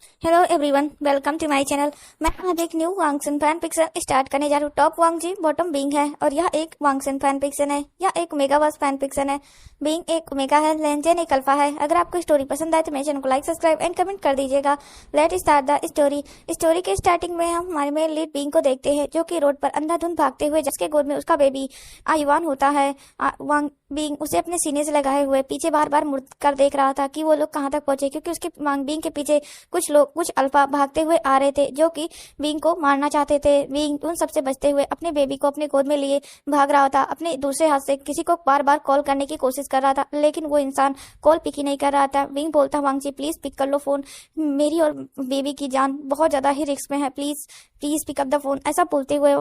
Hello everyone, welcome to my channel. मैं आज एक new Wangxian fan fiction start करने जा रहा हूँ। टॉप वांग जी बॉटम बिंग है और यह एक वांगसन फैन फिक्शन है। यह एक ओमेगावर्स फैन फिक्शन है। बिंग एक ओमेगा है, लेंजेन एक अल्फा है। अगर आपको स्टोरी पसंद आए तो मेरे चैनल को लाइक, सब्सक्राइब एंड कमेंट कर दीजिएगा। Let start the story. Story के स्टार्टिंग में हम हमारे मेन लीड बिंग को देखते हैं, जो कि रोड पर अंधाधुंध भागते हुए, जिसके गोद में उसका बेबी आयुवान होता है। वांग बिंग उसे अपने सीने से लगाए हुए पीछे बार बार मुड़ कर देख रहा था कि वो लोग कहाँ तक पहुंचे, क्योंकि उसके वांग बिंग के पीछे कुछ अल्फा भागते हुए आ रहे थे, जो कि बिंग को मारना चाहते थे। बिंग उन सबसे बचते हुए अपने बेबी को अपने गोद में लिए भाग रहा था। अपने दूसरे हाथ से किसी को बार बार कॉल करने की कोशिश कर रहा था, लेकिन वो इंसान कॉल पिक ही नहीं कर रहा था। बिंग बोलता, वांग जी प्लीज पिक कर लो फोन, मेरी और बेबी की जान बहुत ज्यादा ही रिस्क में है, please please pick up the phone. ऐसा बोलते हुए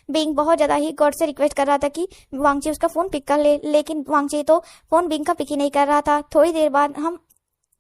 बिंग बहुत ज्यादा ही गॉड से रिक्वेस्ट कर रहा था कि वांग जी उसका फोन पिक कर ले, लेकिन वांग जी तो फोन बिंग का पिक ही नहीं कर रहा था। थोड़ी देर बाद हम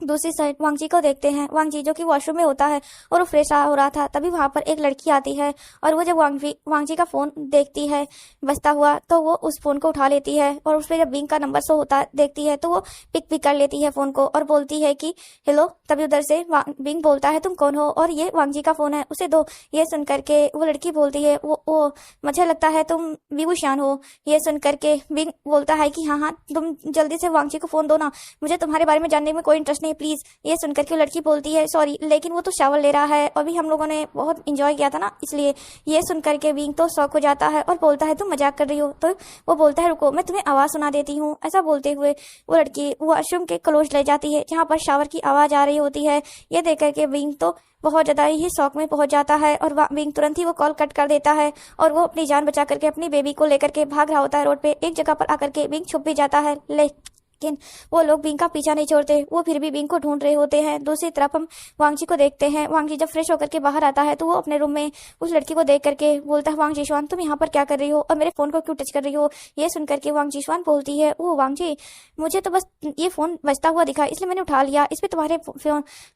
दूसरी साइड वांगजी को देखते हैं। वांगजी जो कि वॉशरूम में होता है और वो फ्रेश हो रहा था, तभी वहां पर एक लड़की आती है और वो जब वांगजी का फोन देखती है बजता हुआ, तो वो उस फोन को उठा लेती है और उस पर जब बिंग का नंबर शो होता देखती है तो वो पिक कर लेती है फोन को और बोलती है कि हेलो। तभी उधर से बिंग बोलता है, तुम कौन हो और ये वांगजी का फोन है, उसे दो। ये सुन करके वो लड़की बोलती है, वो मुझे लगता है तुम विभूषान हो। ये सुन करके बिंग बोलता है कि हाँ हाँ, तुम जल्दी से वांगजी को फोन दो ना, मुझे तुम्हारे बारे में जानने में कोई इंटरेस्ट नहीं, प्लीज। ये सुनकर के लड़की बोलती है, सॉरी लेकिन वो तो शावर ले रहा है, अभी हम लोगों ने बहुत इंजॉय किया था ना, इसलिए। ये सुनकर के विंग तो शॉक हो जाता है और बोलता है तुम मजाक कर रही हो। तो वो बोलता है रुको, मैं तुम्हें आवाज सुना देती हूँ। ऐसा बोलते हुए वो लड़की वॉशरूम के क्लोज ले जाती है, जहाँ पर शावर की आवाज आ रही होती है। ये देख करके विंग तो बहुत ज्यादा ही शौक में पहुंच जाता है और विंग तुरंत ही वो कॉल कट कर देता है और वो अपनी जान बचा करके अपनी बेबी को लेकर के भाग रहा होता है रोड पे। एक जगह पर आकर के विंग छुप भी जाता है, लेकिन वो लोग बिंग का पीछा नहीं छोड़ते, वो फिर भी बिंग को ढूंढ रहे होते हैं। दूसरी तरफ हम वांगजी को देखते हैं। वांगजी जब फ्रेश होकर के बाहर आता है तो वो अपने रूम में उस लड़की को देख करके बोलता है, वांग जीशवान तुम यहाँ पर क्या कर रही हो और मेरे फोन को क्यों टच कर रही हो। ये सुन करके वांग जीशवान बोलती है, ओ वांग जी, मुझे तो बस ये फोन बजता हुआ दिखा इसलिए मैंने उठा लिया, इस पे तुम्हारे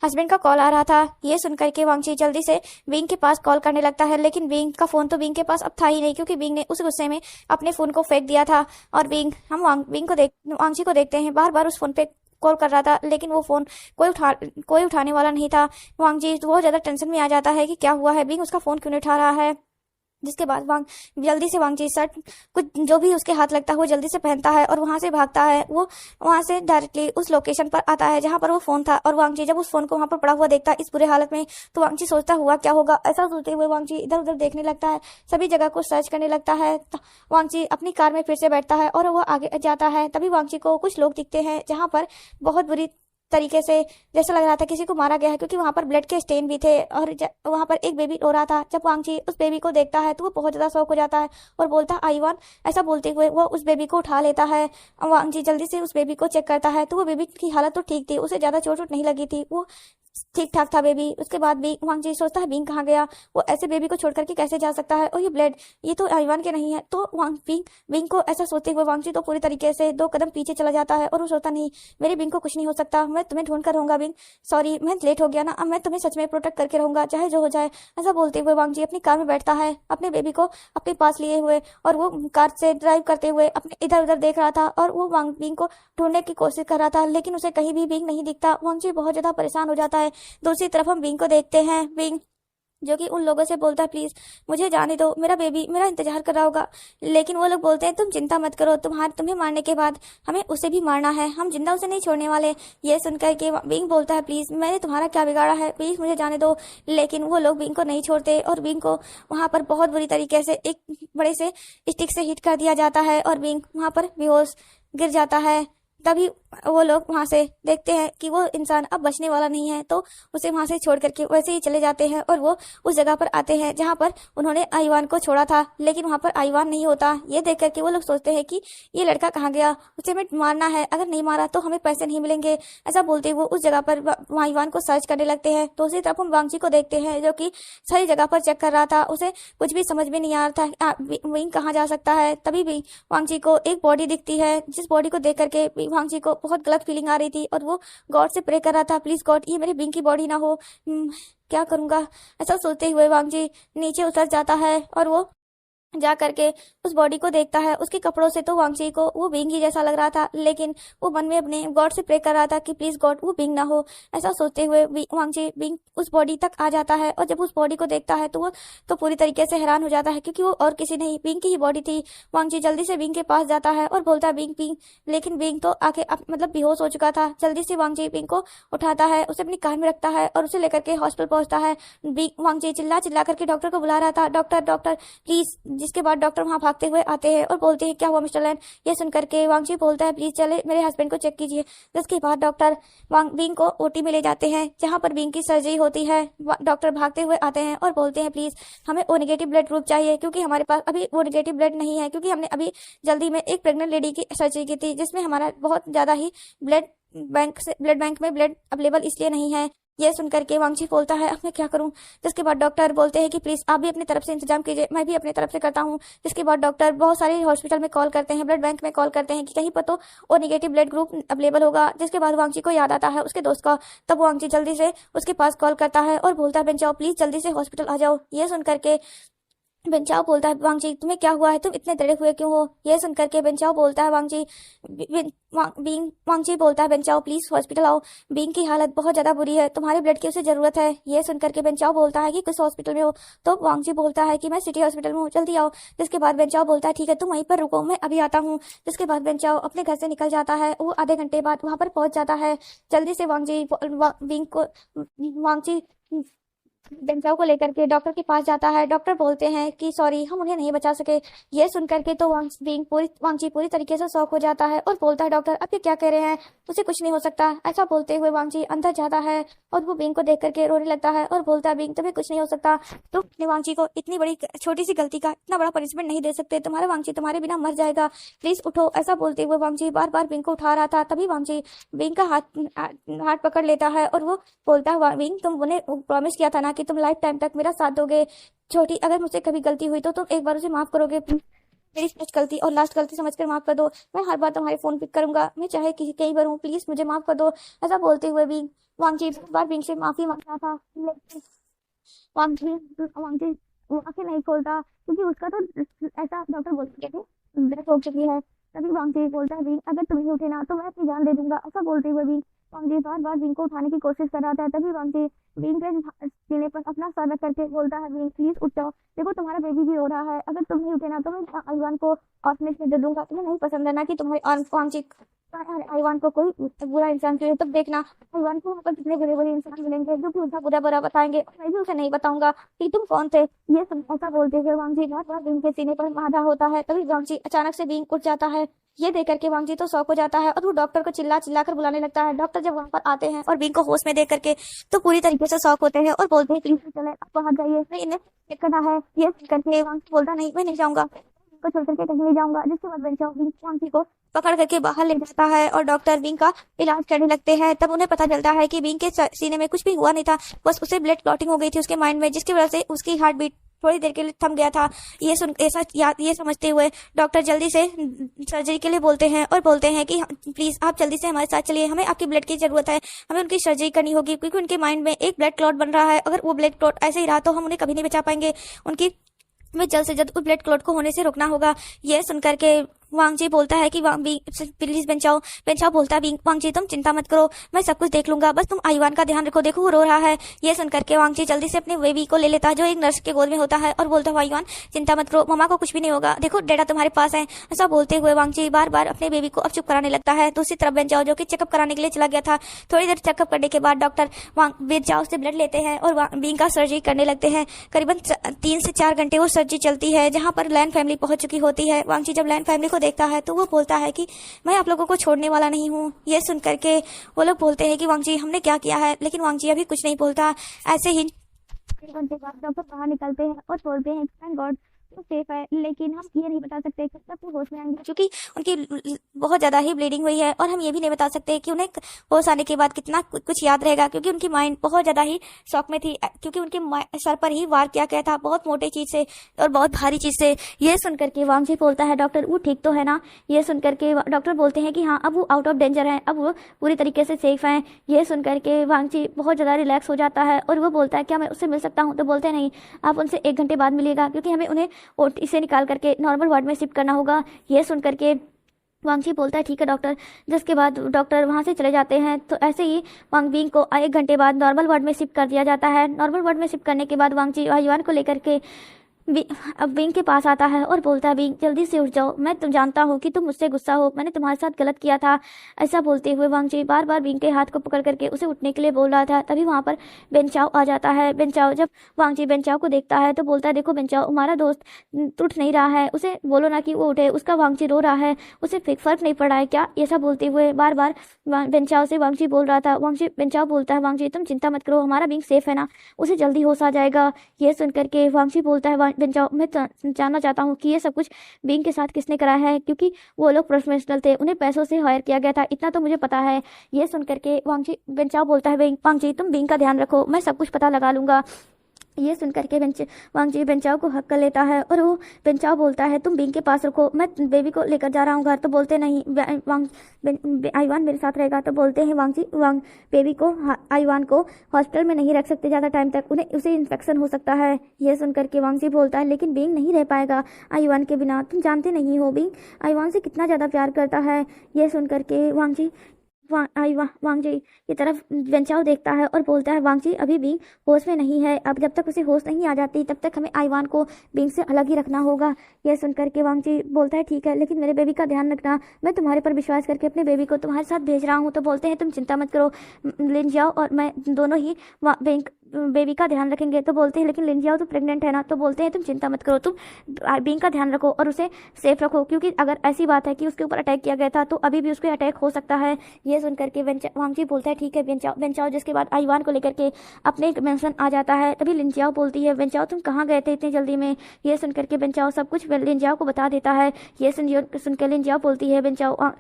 हस्बैंड का कॉल आ रहा था। ये सुन करके वांग जी जल्दी से बिंग के पास कॉल करने लगता है, लेकिन बिंग का फोन तो बिंग के पास अब था ही नहीं, क्योंकि बिंग ने उस गुस्से में अपने फोन को फेंक दिया था। और वांगजी को देखते हैं, बार बार उस फोन पे कॉल कर रहा था, लेकिन वो फोन कोई उठाने वाला नहीं था। वांगजी बहुत ज्यादा टेंशन में आ जाता है कि क्या हुआ है, बिंग उसका फोन क्यों नहीं उठा रहा है। जिसके बाद जल्दी से वांगजी शर्ट कुछ जो भी उसके हाथ लगता है वो जल्दी से पहनता है और वहां से भागता है। वो वहां से डायरेक्टली उस लोकेशन पर आता है जहां पर वो फोन था, और वांगजी जब उस फोन को वहां पर पड़ा हुआ देखता है इस बुरे हालत में, तो वांगजी सोचता हुआ क्या होगा। ऐसा सोचते हुए वांगजी इधर उधर देखने लगता है, सभी जगह को सर्च करने लगता है। वांगजी अपनी कार में फिर से बैठता है और वो आगे जाता है। तभी वांगजी को कुछ लोग दिखते हैं जहां पर बहुत बुरी तरीके से जैसा लग रहा था किसी को मारा गया है, क्योंकि वहां पर ब्लड के स्टेन भी थे और वहां पर एक बेबी रो रहा था। जब वांगजी उस बेबी को देखता है तो वो बहुत ज्यादा शौक हो जाता है और बोलता है आईवान। ऐसा बोलते हुए वो उस बेबी को उठा लेता है। वांगजी जल्दी से उस बेबी को चेक करता है तो वो बेबी की हालत तो ठीक थी, उसे ज्यादा चोट नहीं लगी थी, वो ठीक ठाक था बेबी। उसके बाद भी वांगजी सोचता है बिंग कहाँ गया, वो ऐसे बेबी को छोड़ करके कैसे जा सकता है, और ये ब्लड ये तो आईवान के नहीं है। तो बिंग को ऐसा सोचते हुए वांगजी तो पूरी तरीके से 2 कदम पीछे चला जाता है और वो सोचता नहीं, मेरे बिंग को कुछ नहीं हो सकता, मैं तुम्हें ढूंढ कर रहूंगा बिंग, सॉरी मैं लेट हो गया ना, अब मैं तुम्हें सच में प्रोटेक्ट करके रहूंगा चाहे जो हो जाए। ऐसा बोलते हुए वांगजी अपनी कार में बैठता है अपने बेबी को अपने पास लिए हुए, और वो कार से ड्राइव करते हुए अपने इधर उधर देख रहा था और वो बिंग को ढूंढने की कोशिश कर रहा था, लेकिन उसे कहीं भी बिंग नहीं दिखता। वांगजी बहुत ज्यादा परेशान हो जाता है। दूसरी तरफ हम बिंग को देखते हैं, बिंग जो कि उन लोगों से बोलता है प्लीज मुझे जाने दो, मेरा बेबी मेरा इंतजार कर रहा होगा। लेकिन वो लोग बोलते हैं तुम चिंता मत करो, तुम्हें मारने के बाद हमें उसे भी मारना है, हम जिंदा उसे नहीं छोड़ने वाले। ये सुनकर के बिंग बोलता है प्लीज मैंने तुम्हारा क्या बिगाड़ा है, प्लीज मुझे जाने दो। लेकिन वो लोग बिंग को नहीं छोड़ते और बिंग को वहां पर बहुत बुरी तरीके से एक बड़े से स्टिक से हिट कर दिया जाता है और बिंग वहां पर बेहोश गिर जाता है। तभी वो लोग वहां से देखते हैं कि वो इंसान अब बचने वाला नहीं है, तो उसे वहां से छोड़ करके वैसे ही चले जाते हैं और वो उस जगह पर आते हैं जहां पर उन्होंने आईवान को छोड़ा था, लेकिन वहां पर आईवान नहीं होता। ये देख करके वो लोग सोचते हैं कि ये लड़का कहाँ गया, उसे हमें मारना है, अगर नहीं मारा तो हमें पैसे नहीं मिलेंगे। ऐसा बोलते हुए उस जगह पर आईवान को सर्च करने लगते हैं। दूसरी तरफ हम वांगजी को देखते हैं जो कि सही जगह पर चेक कर रहा था, उसे कुछ भी समझ में नहीं आ रहा था विंग कहाँ जा सकता है। तभी भी वांगजी को एक बॉडी दिखती है, जिस बॉडी को देख करके वांगजी को बहुत गलत फीलिंग आ रही थी और वो गॉड से प्रे कर रहा था, प्लीज गॉड ये मेरे बिंग की बॉडी ना हो, क्या करूंगा। ऐसा सोचते हुए वांगजी नीचे उतर जाता है और वो जा करके उस बॉडी को देखता है। उसके कपड़ों से तो वांगची को वो बिंग ही जैसा लग रहा था, लेकिन वो मन में अपने गॉड से प्रे कर रहा था कि प्लीज गॉड वो बिंग ना हो। ऐसा सोचते हुए वांगची बिंग उस बॉडी तक आ जाता है, और जब उस बॉडी को देखता है तो वो तो पूरी तरीके से हैरान हो जाता है, क्योंकि वो और किसी नहीं बिंग की ही बॉडी थी। वांगची जल्दी से बिंग के पास जाता है और बोलता है बिंग बिंग, लेकिन बिंग तो आके मतलब बेहोश हो चुका था। जल्दी से वांगची बिंग को उठाता है, उसे अपनी कार में रखता है और उसे लेकर के हॉस्पिटल पहुंचता है। वांगची चिल्ला चिल्ला करके डॉक्टर को बुला रहा था, डॉक्टर डॉक्टर प्लीज। जिसके बाद डॉक्टर वहां भागते हुए आते हैं और बोलते हैं क्या हुआ मिस्टर लैन। ये सुन करके वांगची बोलता है प्लीज चले मेरे हस्बैंड को चेक कीजिए। जिसके बाद डॉक्टर बिंग को ओटी में ले जाते हैं, जहां पर बिंग की सर्जरी होती है। डॉक्टर भागते हुए आते हैं और बोलते हैं प्लीज हमें ओ नेगेटिव ब्लड ग्रुप चाहिए, क्योंकि हमारे पास अभी ओ नेगेटिव ब्लड नहीं है, क्योंकि हमने अभी जल्दी में एक प्रेग्नेंट लेडी की सर्जरी की थी, जिसमें हमारा बहुत ज्यादा ही ब्लड बैंक में ब्लड अवेलेबल इसलिए नहीं है। ये सुनकर के वांगची बोलता है अब मैं क्या करूं। जिसके बाद डॉक्टर बोलते हैं कि प्लीज आप भी अपनी तरफ से इंतजाम कीजिए, मैं भी अपनी तरफ से करता हूं। जिसके बाद डॉक्टर बहुत सारे हॉस्पिटल में कॉल करते हैं, ब्लड बैंक में कॉल करते हैं कि कहीं पर तो O negative blood group available होगा। जिसके बाद वांगची को याद आता है उसके दोस्त का। तब वांगची जल्दी से उसके पास कॉल करता है और बोलता है बेंचाओ प्लीज जल्दी से हॉस्पिटल आ जाओ। ये सुनकर के बेंचाओ बोलता है वांगची तुम्हें क्या हुआ है, तुम इतने डरे हुए क्यों हो। ये सुनकर के बेंचाओ बोलता है वांगची बोलता है बेंचाओ प्लीज हॉस्पिटल आओ, बिंग की हालत बहुत ज्यादा बुरी है, तुम्हारे ब्लड की उसे जरूरत है। ये सुनकर के बेंचाओ बोलता है कि किस हॉस्पिटल में हो। तो वांगची बोलता है कि मैं सिटी हॉस्पिटल में हूँ, जल्दी आओ। जिसके बाद बेंचाओ बोलता है ठीक है तुम वहीं पर रुको, मैं अभी आता हूँ। जिसके बाद बेंचाओ अपने घर से निकल जाता है, वो आधे घंटे बाद वहां पर पहुंच जाता है। जल्दी से वांगची बेंचाओ को लेकर के डॉक्टर के पास जाता है। डॉक्टर बोलते हैं कि सॉरी हम उन्हें नहीं बचा सके। ये सुनकर के तो वांगची पूरी तरीके से शॉक हो जाता है और बोलता है डॉक्टर अब ये क्या कह रहे हैं, उसे कुछ नहीं हो सकता। ऐसा बोलते हुए वांगची अंदर जाता है और वो बिंग को देख करके रोने लगता है और बोलता है बिंग तुम्हें कुछ नहीं हो सकता, तुम अपने वांगची को इतनी बड़ी छोटी सी गलती का इतना बड़ा पनिशमेंट नहीं दे सकते, तुम्हारा वांगची तुम्हारे बिना मर जाएगा, प्लीज उठो। ऐसा बोलते हुए वांगची बार बार बिंग को उठा रहा था। तभी वांगची बिंग का हाथ पकड़ लेता है और वो बोलता है बिंग तुम उन्हें प्रॉमिस किया था ना कि तुम लाइफ टाइम तक मेरा साथ दोगे। छोटी अगर मुझसे कभी गलती हुई तो तुम एक बार उसे माफ करोगे, मेरी फर्स्ट गलती और लास्ट गलती समझकर माफ कर दो। मैं हर बार तुम्हारे फोन पिक करूंगा, मैं चाहे कई बार हूँ, प्लीज मुझे माफ कर दो। ऐसा बोलते हुए भी वांगची बार बिंग से माफी मांगता था, लेकिन वांगची आंखें नहीं खोलता, क्योंकि उसका तो ऐसा डॉक्टर बोलते थे डेथ हो चुकी है। तभी वांगची बोलता है बिंग अगर तुम नहीं उठे ना तो मैं अपनी जान दे दूंगा। ऐसा बोलते हुए भी वांगची बार बार बिंग को उठाने की कोशिश कर रहा था। तभी वांगची बिंग के सीने पर अपना सर रख करके बोलता है बिंग प्लीज उठ जाओ, देखो तुम्हारा बेबी भी रो रहा है, अगर तुम नहीं उठे ना तो मैं आईवान को ऑर्फनेज में दे दूंगा। तुम्हें नहीं पसंद है ना कि तुम्हारी वांगची आईवान को कोई बुरा इंसान चाहिए, तब देखना आईवान को वहाँ पर कितने बुरे बुरे इंसान मिलेंगे जो कि उसका बुरा बुरा बताएंगे, और मैं भी उसे नहीं बताऊंगा कि तुम कौन थे। ये सब ऐसा बोलते हुए वांगची बार बार बिंग के सीने पर मारा होता है। तभी वांगची अचानक से बिंग उठ जाता है। ये देख करके वांगची तो शॉक हो जाता है और वो डॉक्टर को चिल्ला चिल्ला कर बुलाने लगता है। डॉक्टर जब वहां पर आते हैं और बिंग को होश में देख करके तो पूरी तरीके से शॉक होते हैं और बोलते हैं प्लीज चले आप बाहर जाइए, नहीं इन्हें चेक करना है। ये करके वांगची बोलता नहीं मैं नहीं जाऊंगा, को छोड़ करके कहीं नहीं जाऊंगा। जिसके बाद बेंचाओ वांगची को पकड़ करके बाहर ले जाता है और डॉक्टर बिंग का इलाज करने लगते हैं। तब उन्हें पता चलता है कि बिंग के सीने में कुछ भी हुआ नहीं था, बस उसे ब्लड क्लॉटिंग हो गई थी उसके माइंड में, जिसकी वजह से उसकी हार्ट बीट थोड़ी देर के लिए थम गया था। ये समझते हुए डॉक्टर जल्दी से सर्जरी के लिए बोलते हैं और बोलते हैं कि प्लीज आप जल्दी से हमारे साथ चलिए, हमें आपकी ब्लड की जरूरत है, हमें उनकी सर्जरी करनी होगी, क्योंकि उनके माइंड में एक ब्लड क्लॉट बन रहा है। अगर वो ब्लड क्लॉट ऐसे ही रहा तो हम उन्हें कभी नहीं बचा पाएंगे, उनकी हमें जल्द से जल्द उस ब्लड क्लॉट को होने से रोकना होगा। ये सुनकर के वांगची बोलता है कि प्लीज बेंचाओ बोलता है वांगची तुम चिंता मत करो, मैं सब कुछ देख लूंगा, बस तुम आईवान का ध्यान रखो, देखो वो रो रहा है। ये सुनकर के वांगची जल्दी से अपने बेबी को ले लेता है जो एक नर्स के गोद में होता है और बोलता है आईवान चिंता मत करो, मम्मा को कुछ भी नहीं होगा, देखो डेटा तुम्हारे पास है। ऐसा बोलते हुए वांगची बार बार अपने बेबी को अब चुप कराने लगता है। दूसरी तरफ बेंचाओ जो कि चेकअप कराने के लिए चला गया था, थोड़ी देर चेकअप करने के बाद डॉक्टर बेंचाओ से ब्लड लेते हैं और बिंग का सर्जरी करने लगते हैं। करीबन 3 से 4 घंटे वो सर्जरी चलती है, जहां पर लैन फैमिली पहुंच चुकी होती है। वांगची जब लैन फैमिली को देखता है तो वो बोलता है कि मैं आप लोगों को छोड़ने वाला नहीं हूँ। ये सुनकर के वो लोग बोलते हैं कि वांगची हमने क्या किया है, लेकिन वांगची अभी कुछ नहीं बोलता। ऐसे ही घंटे बाद डॉक्टर बाहर निकलते हैं और बोलते हैं थैंक गॉड वो सेफ है, लेकिन हम ये नहीं बता सकते कि कब वो होश में आएंगे, क्योंकि उनकी बहुत ज्यादा ही ब्लीडिंग हुई है, और हम ये भी नहीं बता सकते कि उन्हें होश आने के बाद कितना कुछ याद रहेगा, क्योंकि उनकी माइंड बहुत ज्यादा ही शॉक में थी, क्योंकि उनके सर पर ही वार किया गया था बहुत मोटे चीज से और बहुत भारी चीज से। ये सुनकर के वांगची बोलता है डॉक्टर वो ठीक तो है ना। ये सुनकर के डॉक्टर बोलते हैं कि हाँ अब वो आउट ऑफ डेंजर है, अब वो पूरी तरीके से सेफ है। ये सुनकर के वांगची बहुत ज्यादा रिलैक्स हो जाता है और वो बोलता है क्या मैं उससे मिल सकता हूँ, तो बोलते हैं नहीं आप उनसे 1 घंटे बाद मिलिएगा, क्योंकि हमें उन्हें और इसे निकाल करके नॉर्मल वार्ड में शिफ्ट करना होगा। ये सुन करके वांगची बोलता है ठीक है डॉक्टर। जिसके बाद डॉक्टर वहाँ से चले जाते हैं। तो ऐसे ही वांग बिंग को 1 घंटे बाद नॉर्मल वार्ड में शिफ्ट कर दिया जाता है। नॉर्मल वार्ड में शिफ्ट करने के बाद वांगची आयुआन को लेकर के अब बिंग के पास आता है और बोलता है बिंग जल्दी से उठ जाओ, मैं तुम जानता हूँ कि तुम मुझसे गुस्सा हो, मैंने तुम्हारे साथ गलत किया था। ऐसा बोलते हुए वांगची बार बार बिंग के हाथ को पकड़ करके उसे उठने के लिए बोल रहा था। तभी वहाँ पर बेंचाओ आ जाता है। बेंचाओ जब वांगची बेंचाओ को देखता है तो बोलता है देखो बेंचाओ, हमारा दोस्त उठ नहीं रहा है, उसे बोलो ना कि वो उठे, उसका वांगची रो रहा है, उसे फर्क नहीं पड़ रहा है क्या। ऐसा बोलते हुए बार बार बेंचाओ से वांगची बोल रहा था। वांगची बेंचाओ बोलता है वांगची तुम चिंता मत करो, हमारा बिंग सेफ है ना, उसे जल्दी होश आ जाएगा। ये सुन करके वांगची बोलता है बेंचाओ मैं जानना चाहता हूँ कि ये सब कुछ बिंग के साथ किसने करा है, क्योंकि वो लोग प्रोफेशनल थे, उन्हें पैसों से हायर किया गया था, इतना तो मुझे पता है। ये सुन करके वांगची बेंचाओ बोलता है वांगची तुम बिंग का ध्यान रखो, मैं सब कुछ पता लगा लूंगा। ये सुन करके वांगची बेंचाओ को हक कर लेता है और वो बेंचाओ बोलता है तुम बिंग के पास रखो, मैं बेबी को लेकर जा रहा हूँ घर। तो बोलते नहीं आयुआन मेरे साथ रहेगा। तो बोलते हैं बेबी को आयुआन को हॉस्पिटल में नहीं रख सकते ज़्यादा टाइम तक, उसे इन्फेक्शन हो सकता है। ये सुन करके वांगची बोलता है लेकिन बिंग नहीं रह पाएगा आयुआन के बिना, तुम जानते नहीं हो बिंग आयुआन से कितना ज़्यादा प्यार करता है। ये सुन करके वांगजी की तरफ बेंचाओ देखता है और बोलता है वांगजी अभी बिंग होश में नहीं है, अब जब तक उसे होश नहीं आ जाती तब तक हमें आयुआन को बिंग से अलग ही रखना होगा। यह सुनकर के वांगजी बोलता है ठीक है, लेकिन मेरे बेबी का ध्यान रखना, मैं तुम्हारे पर विश्वास करके अपने बेबी को तुम्हारे साथ भेज रहा हूँ। तो बोलते हैं तुम चिंता मत करो, लिंजियाओ और मैं दोनों ही बेबी का ध्यान रखेंगे। तो बोलते हैं लेकिन लिंजियाओ तो प्रेग्नेंट है ना। तो बोलते हैं तुम चिंता मत करो, तुम बिंग का ध्यान रखो और उसे सेफ रखो, क्योंकि अगर ऐसी बात है कि उसके ऊपर अटैक किया गया था तो अभी भी उसके अटैक हो सकता है। ये सुन करके वांगजी बोलता है ठीक है बेंचाओ। जिसके बाद आयुआन को लेकर के अपने एक मेंशन आ जाता है। तभी लिंजियाओ बोलती है बेंचाओ तुम कहाँ गए थे इतनी जल्दी में। ये सुन करके बेंचाओ सब कुछ लिंजियाओ को बता देता है। ये सुन के लिंजियाओ बोलती है बेंचाओ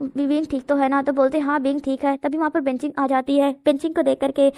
बिंग ठीक तो है ना। तो बोलते हैं हाँ बिंग ठीक है। तभी वहाँ पर बेंचिंग आ जाती है। बेंचिंग को देख करके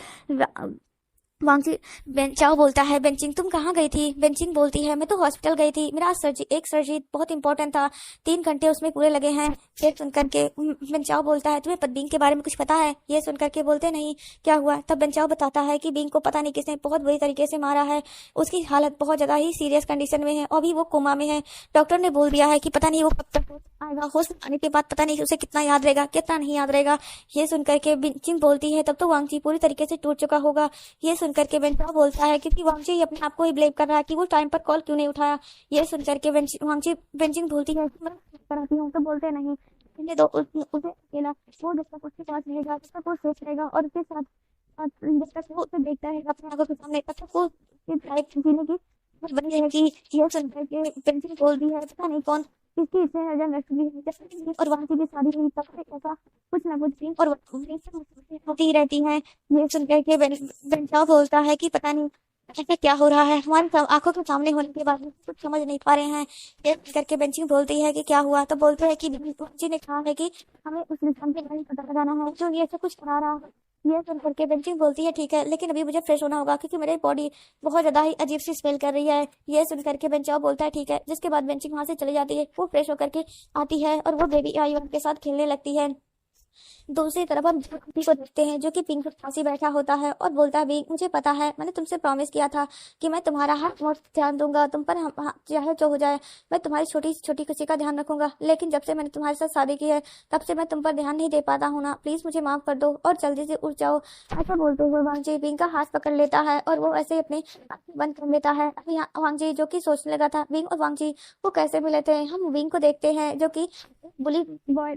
वांगची बेंचाओ बोलता है बेंचिंग तुम कहाँ गई थी। बेंचिंग बोलती है मैं तो हॉस्पिटल गई थी, मेरा एक सर्जरी बहुत इंपॉर्टेंट था, 3 घंटे उसमें पूरे लगे हैं। ये सुनकर के बेंचाओ बोलता है तुम्हें बिंग के बारे में कुछ पता है। ये सुनकर के बोलते नहीं क्या हुआ। तब बेंचाओ बताता है कि बिंग को पता नहीं किसने बहुत बुरी तरीके से मारा है, उसकी हालत बहुत ज्यादा ही सीरियस कंडीशन में है और अभी वो कोमा में है। डॉक्टर ने बोल दिया है कि पता नहीं वो कब तक आएगा, होश में आने के बाद पता नहीं उसे कितना याद रहेगा कितना नहीं याद रहेगा। ये सुनकर के बेंचिंग बोलती है तब तो वांगची पूरी तरीके से टूट चुका होगा। ये सुनकर के बेंचाओ बोलता है क्योंकि वांगची अपने आप को ही ब्लेम कर रहा है कि वो टाइम पर कॉल क्यों नहीं उठाया। ये सुनकर के वांगची बेंचिंग बोलती है मैं कराती हूँ। तो बोलते नहीं दो उसे अकेला, वो जब तक उसके पास रहेगा तब तक वो सेफ रहेगा और उसके साथ जब तक वो उसे देखता रहेगा अपने आंखों के सामने तब तक वो लाइफ जीने की बनी रहेगी। ये सुनकर के बेंचिंग बोलती है पता नहीं कौन इसकी इससे नजर रखती है और वहाँ की भी शादी हुई तब से ऐसा कुछ ना कुछ और होती रहती है। ये सुनकर के बेंचाओ बोलता है कि पता नहीं ऐसा क्या हो रहा है, हमारे आंखों के सामने होने के बाद कुछ समझ नहीं पा रहे हैं। ये करके बेंचिंग बोलती है कि क्या हुआ। तो बोलते हैं कि बेंचिंग ने कहा है कि हमें उस इंसान के बारे में पता लगाना है जो ये सब कुछ करा रहा है। ये सुन करके बेंचिंग बोलती है ठीक है, लेकिन अभी मुझे फ्रेश होना होगा क्योंकि मेरी बॉडी बहुत ज्यादा ही अजीब सी स्मेल कर रही है। ये सुन करके बेंचाओ बोलता है ठीक है। जिसके बाद बेंचिंग वहां से चली जाती है, वो फ्रेश होकर के आती है और वो बेबी आयुआन के साथ खेलने लगती है। दूसरी तरफ हम बी को देखते हैं जो कि पिंक के पास ही बैठा होता है और बोलता है बिंग मुझे पता है मैंने तुमसे प्रॉमिस किया था कि मैं तुम्हारा हर मोड ध्यान दूंगा, तुम पर चाहे जो हो जाए मैं तुम्हारी छोटी छोटी खुशी का ध्यान रखूंगा, लेकिन जब से मैंने तुम्हारे साथ शादी की है तब से मैं तुम पर ध्यान नहीं दे पाता हूँ ना, प्लीज मुझे माफ कर दो और जल्दी से उठ जाओ। ऐसा बोलते हुए वांगजी बिंग का हाथ पकड़ लेता है और वो ऐसे अपने बंद कर लेता है। अभी वांगजी जो कि सोचने लगा था बिंग और वांगजी वो कैसे मिले थे। हम बिंग को देखते हैं जो कि बुली बॉय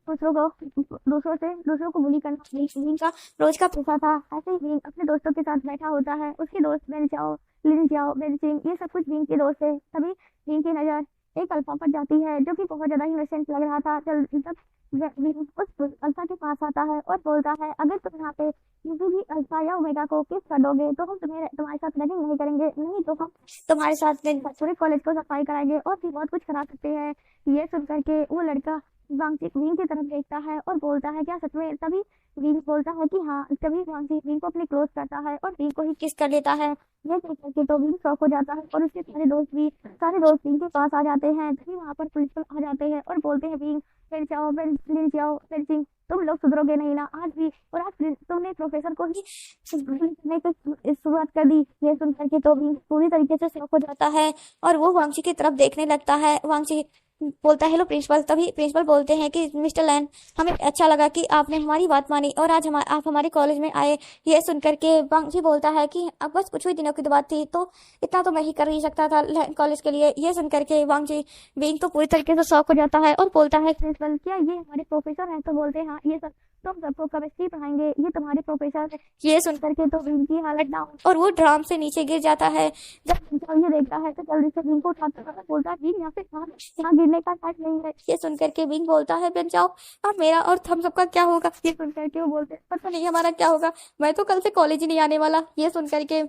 दूसरों को बुली करना विंग का रोज का पेशा था। ऐसे ही विंग अपने दोस्तों के साथ बैठा होता है, उसके दोस्त बेंचिंग ये सब कुछ विंग के दोस्त है। तभी विंग की नजर एक अल्फा पर जाती है जो कि बहुत ज्यादा इनोसेंट लग रहा था। तब विंग उस अल्फा के पास आता है और बोलता है अगर तुम यहाँ पे किसी भी अल्फा या ओमेगा को किस कर दोगे तो हम तुम्हारे साथ रैगिंग नहीं करेंगे, नहीं तो हम तुम्हारे साथ पूरे कॉलेज को सफाई कराएंगे और भी बहुत कुछ करा सकते हैं। ये सुन करके वो लड़का वांगची विंग की तरफ देखता है और बोलता है क्या सच में। तभी विंग बोलता है कि हाँ। तभी वांगची विंग को अपने क्लोज करता है और विंग को ही किस कर लेता है। ये देख करके तो विंग शॉक हो जाता है और उसके सारे दोस्त विंग के पास आ जाते हैं। तभी वहाँ पर प्रिंसिपल आ जाते हैं और बोलते हैं विंग फिर जाओ फिर जाओ फिर सिंह, तुम लोग सुधरोगे नहीं ना आज भी। और आज तुमने प्रोफेसर को ही करने की शुरुआत कर दी। ये सुन करके तो विंग पूरी तरीके से शॉक हो जाता है और वो वांगची की तरफ देखने लगता है। वांगची बोलता है हेलो प्रिंसिपल। तभी प्रिंसिपल बोलते हैं कि मिस्टर लैन, हमें अच्छा लगा कि आपने हमारी बात मानी और आज आप हमारे कॉलेज में आए। ये सुनकर के वांगची बोलता है कि अब बस कुछ ही दिनों की तो बात थी, तो इतना तो मैं ही कर ही सकता था कॉलेज के लिए। ये सुनकर के वांगची विंग तो पूरी तरीके से शॉक हो जाता है और बोलता है प्रिंसिपल क्या ये हमारे प्रोफेसर हैं। तो बोलते हैं हाँ ये सब तुम सबको केमिस्ट्री पढ़ाएंगे, ये तुम्हारे प्रोफेसर है। ये सुनकर के तो विंग की हालत डाउन और वो ड्राम से नीचे गिर जाता है। जब ये देखता है तो जल्दी से विंग को उठाता है, बोलता है विंग यहाँ गिरने का टाइम नहीं है। ये सुनकर के विंग बोलता है बन जाओ, अब मेरा और हम सबका क्या होगा। ये सुनकर के वो बोलते हैं पता नहीं हमारा क्या होगा, मैं तो कल से कॉलेज ही नहीं आने वाला। ये सुनकर के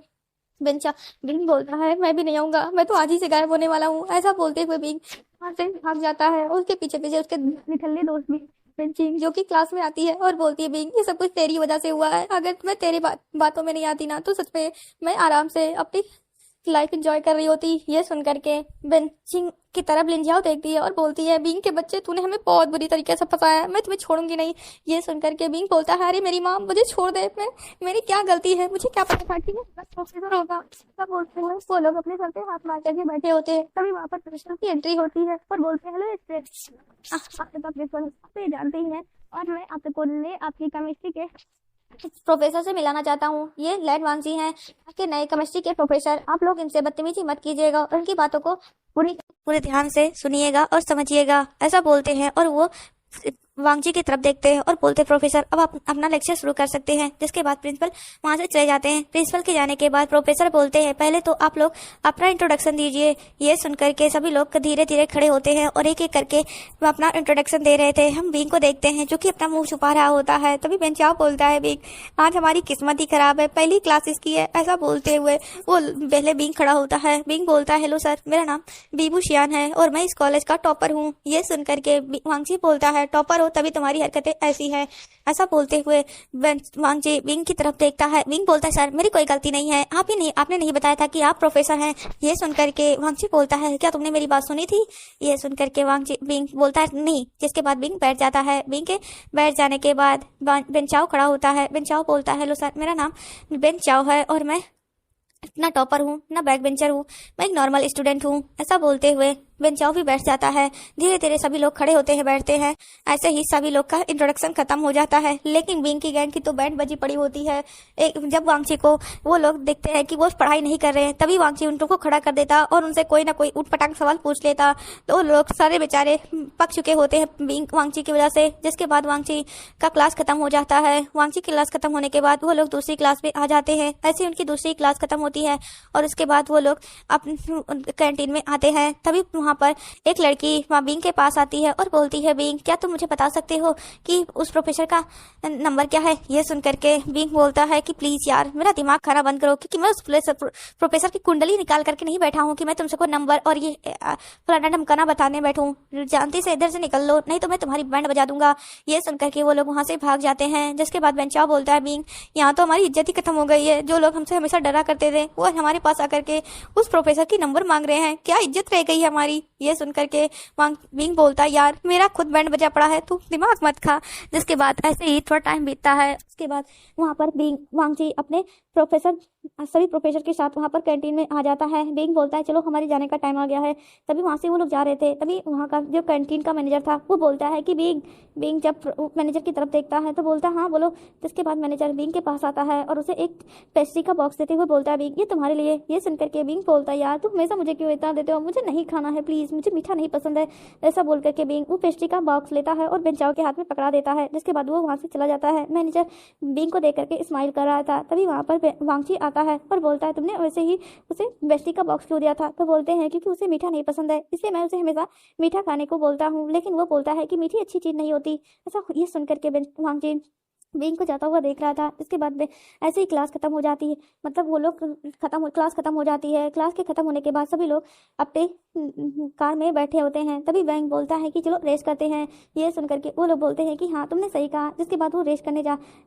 बेंचा बिंग बोलता है मैं भी नहीं आऊंगा, मैं तो आज ही से गायब होने वाला हूँ। ऐसा बोलते हुए बिंग वहां से भाग जाता है और उसके पीछे पीछे उसके निठल्ले दोस्त भी बेंचिंग जो कि क्लास में आती है और बोलती है बिंग ये सब कुछ तेरी वजह से हुआ है। अगर मैं तेरी बातों में नहीं आती ना तो सच में मैं आराम से अपनी लाइफ एंजॉय कर रही होती। ये सुन करके बेंचिंग की तरफ लिंजाओ देखती है और बोलती है बिंग के बच्चे तूने हमें बहुत बुरी तरीके से फंसाया है, मैं तुम्हें छोड़ूंगी नहीं। ये सुन करके बिंग बोलता है अरे मेरी माँ मुझे छोड़ दे, मैं मेरी क्या गलती है, मुझे क्या पता था कि बस प्रोफेसर होगा। सब बोलते हैं वो लोग अपने सर पे हाथ मार करके बैठे होते हैं। तभी वहाँ पर प्रिंसिपल की एंट्री होती है और बोलते हैं हेलो आपके पास प्रिंसिपल आप ये जानते ही हैं और मैं आपको ले आपकी केमिस्ट्री के प्रोफेसर से मिलाना चाहता हूँ। ये लैड वांगजी हैं आपके नए केमिस्ट्री के प्रोफेसर। आप लोग इनसे बदतमीजी मत कीजिएगा और उनकी बातों को पूरे ध्यान से सुनिएगा और समझिएगा। ऐसा बोलते हैं और वो वांगजी की तरफ देखते हैं और बोलते प्रोफेसर अब आप अपना लेक्चर शुरू कर सकते हैं। जिसके बाद प्रिंसिपल वहां से चले जाते हैं। प्रिंसिपल के जाने के बाद प्रोफेसर बोलते हैं पहले तो आप लोग अपना इंट्रोडक्शन दीजिए। ये सुनकर के सभी लोग धीरे धीरे खड़े होते हैं और एक एक करके अपना इंट्रोडक्शन दे रहे थे। हम विंग को देखते हैं जो कि अपना मुंह छुपा रहा होता है। तभी बेंचाओ बोलता है विंग आज हमारी किस्मत ही खराब है, पहली क्लास इसकी है। ऐसा बोलते हुए वो पहले विंग खड़ा होता है। विंग बोलता है हेलो सर, मेरा नाम बीबू शियान है और मैं इस कॉलेज का टॉपर हूँ। ये सुनकर के वांगजी बोलता है टॉपर हो तभी तुम्हारी हरकतें ऐसी है। ऐसा बोलते हुए वांगजी विंग की तरफ देखता है। विंग बोलता है सर मेरी कोई गलती नहीं है, आपने नहीं बताया था कि आप प्रोफेसर हैं। ये सुनकर के वांगजी बोलता है क्या तुमने मेरी बात सुनी थी। ये सुनकर के विंग बोलता है नहीं। जिसके बाद विंग बैठ जाता है। विंग के बैठ जाने के बाद बेंचाओ खड़ा होता है। बेंचाओ बोलता है हेलो सर, मेरा नाम बेंचाओ है और मैं ना टॉपर हूँ ना बैक बेंचर हूँ, मैं एक नॉर्मल स्टूडेंट हूँ। ऐसा बोलते हुए बेंचाओ भी बैठ जाता है। धीरे धीरे सभी लोग खड़े होते हैं बैठते हैं। ऐसे ही सभी लोग का इंट्रोडक्शन खत्म हो जाता है। लेकिन विंग की गैंग की तो बैंड बजी पड़ी होती है। जब वांगची को वो लोग देखते हैं कि वो पढ़ाई नहीं कर रहे हैं तभी वांगची उन लोगों को खड़ा कर देता और उनसे कोई ना कोई उठपटांग सवाल पूछ लेता। तो लोग सारे बेचारे पक चुके होते हैं वांगची की वजह से। जिसके बाद वांगची का क्लास खत्म हो जाता है। वांगची की क्लास खत्म होने के बाद वो लोग दूसरी क्लास में आ जाते हैं। ऐसे उनकी दूसरी क्लास खत्म होती है और उसके बाद वो लोग अपनी कैंटीन में आते हैं। तभी वहाँ पर एक लड़की वहाँ बिंग के पास आती है और बोलती है बिंग क्या तुम मुझे बता सकते हो कि उस प्रोफेसर का नंबर क्या है। ये सुनकर के बिंग बोलता है कि प्लीज यार मेरा दिमाग खाना बंद करो, क्योंकि मैं उस प्रोफेसर की कुंडली निकाल करके नहीं बैठा हूँ कि मैं तुमसे कोई नंबर और ये फलाना ढमकाना बताने बैठूं। जानती से इधर से निकल लो नहीं तो मैं तुम्हारी बैंड बजा दूंगा। ये सुनकर के वो लोग वहाँ से भाग जाते हैं। जिसके बाद बेंचाओ बोलता है बिंग यहाँ तो हमारी इज्जत ही खत्म हो गई है। जो लोग हमसे हमेशा डरा करते थे वो हमारे पास आकर के उस प्रोफेसर की नंबर मांग रहे हैं, क्या इज्जत रह गई है हमारी। ये सुनकर के विंग बोलता है यार मेरा खुद बैंड बजा पड़ा है, तू दिमाग मत खा। जिसके बाद ऐसे ही थोड़ा टाइम बीतता है। उसके बाद वहाँ पर वांगची अपने सभी प्रोफेसर के साथ वहाँ पर कैंटीन में आ जाता है। बिंग बोलता है चलो हमारे जाने का टाइम आ गया है। तभी वहाँ से वो लोग जा रहे थे। तभी वहाँ का जो कैंटीन का मैनेजर था वो बोलता है कि बिंग जब मैनेजर की तरफ देखता है तो बोलता है हाँ बोलो। जिसके बाद मैनेजर बिंग के पास आता है और उसे एक पेस्ट्री का बॉक्स देते हुए बोलता है बिंग ये तुम्हारे लिए। ये सुनकर के बिंग बोलता है यार तुम हमेशा मुझे क्यों इतना देते हो, मुझे नहीं खाना है प्लीज, मुझे मीठा नहीं पसंद है। ऐसा बोल करके बिंग वो पेस्ट्री का बॉक्स लेता है और बेंचाओ के हाथ में पकड़ा देता है। जिसके बाद वो वहाँ से चला जाता है। मैनेजर बिंग को देख करके स्माइल कर रहा था। तभी वहाँ पर वांगची आता है और बोलता है तुमने वैसे ही उसे पेस्ट्री का बॉक्स क्यों दिया था। तो बोलते हैं क्योंकि उसे मीठा नहीं पसंद है इसलिए मैं उसे हमेशा मीठा खाने को बोलता हूँ। लेकिन वो बोलता है कि मीठी अच्छी चीज नहीं होती। ऐसा ये सुनकर के वांगची बिंग को जाता हुआ देख रहा था। इसके बाद में ऐसे ही क्लास खत्म हो जाती है, मतलब वो लोग क्लास खत्म हो जाती है। क्लास के खत्म होने के बाद सभी लोग अपने कार में बैठे होते हैं। तभी बैंक बोलता है कि चलो रेस करते हैं। ये सुन करके वो लोग बोलते हैं कि हाँ तुमने सही कहा। जिसके बाद वो रेस करने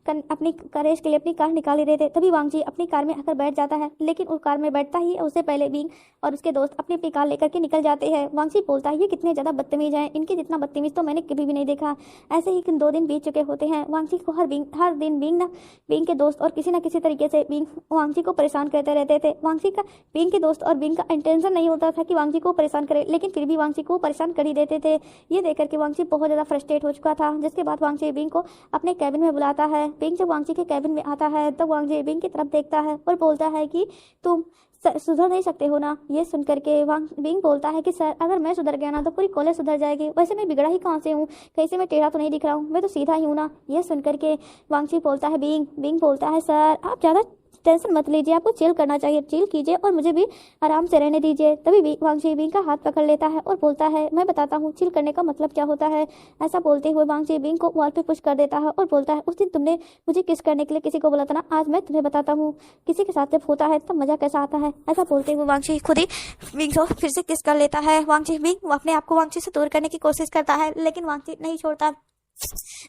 अपनी रेस के लिए अपनी कार निकाल ही रहे थे। तभी वांगजी अपनी कार में आकर बैठ जाता है, लेकिन उस कार में बैठता ही उससे पहले बिंग और उसके दोस्त अपनी अपनी कार लेकर के निकल जाते हैं। वांगजी बोलता है ये कितने ज्यादा बदतमीज हैं, इनके जितना बदतमीज तो मैंने कभी भी नहीं देखा। ऐसे ही 2 दिन बीत चुके होते हैं। वांगजी को हर दिन बिंग के दोस्त और किसी न किसी तरीके से बिंग वांगजी को परेशान करते रहते थे। वांगजी का बिंग के दोस्त और बिंग का इंटेंशन नहीं होता था कि वांगजी को परेशान करे, लेकिन फिर भी वांगजी को परेशान कर ही देते थे। ये देख करके वांगजी बहुत ज्यादा फ्रस्ट्रेट हो चुका था। जिसके बाद वांगजी बिंग को अपने कैबिन में बुलाता है। बिंग जब वांगजी के कैबिन में आता है तो वांगजी बिंग की तरफ देखता है और बोलता है कि तुम सुधर नहीं सकते हो ना। ये सुन करके बिंग बोलता है कि सर अगर मैं सुधर गया ना तो पूरी कॉलेज सुधर जाएगी। वैसे मैं बिगड़ा ही कहाँ से हूँ, कहीं से मैं टेढ़ा तो नहीं दिख रहा हूँ, मैं तो सीधा ही हूँ ना। ये सुन करके वांगची बोलता है बिंग बोलता है सर आप ज़्यादा टेंशन मत लीजिए, आपको चिल करना चाहिए, चिल कीजिए और मुझे भी आराम से रहने दीजिए। तभी वांगची बिंग का हाथ पकड़ लेता है और बोलता है मैं बताता हूँ चिल करने का मतलब क्या होता है। ऐसा बोलते हुए वांगची बिंग को वॉल पे पुश कर देता है और बोलता है उस दिन तुमने मुझे किस करने के लिए किसी को बोला था ना, आज मैं तुम्हें बताता हूँ किसी के साथ जब होता है तब मजा कैसा आता है। ऐसा बोलते हुए वांगची खुद ही बिंग को फिर से किस कर लेता है। वांगची बिंग अपने आप को वांगची से दूर करने की कोशिश करता है, लेकिन वांगची नहीं छोड़ता।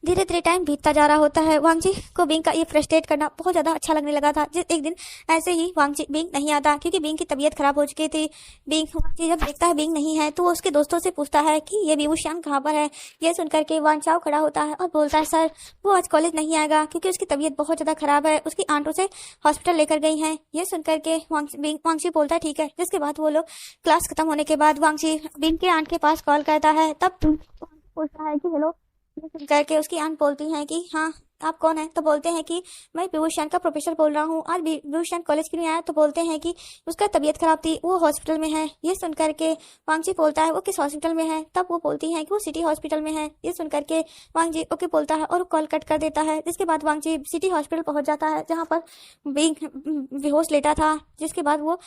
धीरे धीरे टाइम बीतता जा रहा होता है। वांगजी को बिंग का ये फ्रस्ट्रेट करना बहुत ज्यादा अच्छा लगने लगा था। जिस एक दिन ऐसे ही वांगजी बिंग नहीं आता क्योंकि बिंग की तबीयत खराब हो चुकी थी। वांगजी जब देखता है बिंग नहीं है तो वो उसके दोस्तों से पूछता है कि ये विभूषण कहाँ पर है। ये सुनकर के वांगचाओ खड़ा होता है और बोलता है सर वो आज कॉलेज नहीं आएगा क्योंकि उसकी तबीयत बहुत ज्यादा खराब है, उसकी आंट उसे हॉस्पिटल लेकर गई है। ये सुनकर के वांगजी बोलता है ठीक है। जिसके बाद वो लोग क्लास खत्म होने के बाद वांगजी बिंग के आंट के पास कॉल करता है। तब पूछता है कि हेलो। ये सुन करके उसकी आंट बोलती हैं कि हाँ आप कौन है। तो बोलते हैं कि मैं विभूषण का प्रोफेसर बोल रहा हूँ, आज विभूषण कॉलेज क्यों नहीं आया। तो बोलते हैं कि उसका तबीयत खराब थी, वो हॉस्पिटल में है। ये सुन करके वांगजी बोलता है वो किस हॉस्पिटल में है। तब वो बोलती हैं कि वो सिटी हॉस्पिटल में है। ये सुन करके वांगजी ओके बोलता है और कॉल कट कर देता है। जिसके बाद वांगजी सिटी हॉस्पिटल पहुंच जाता है जहाँ पर बिंग बेहोश लेटा था। जिसके बाद वो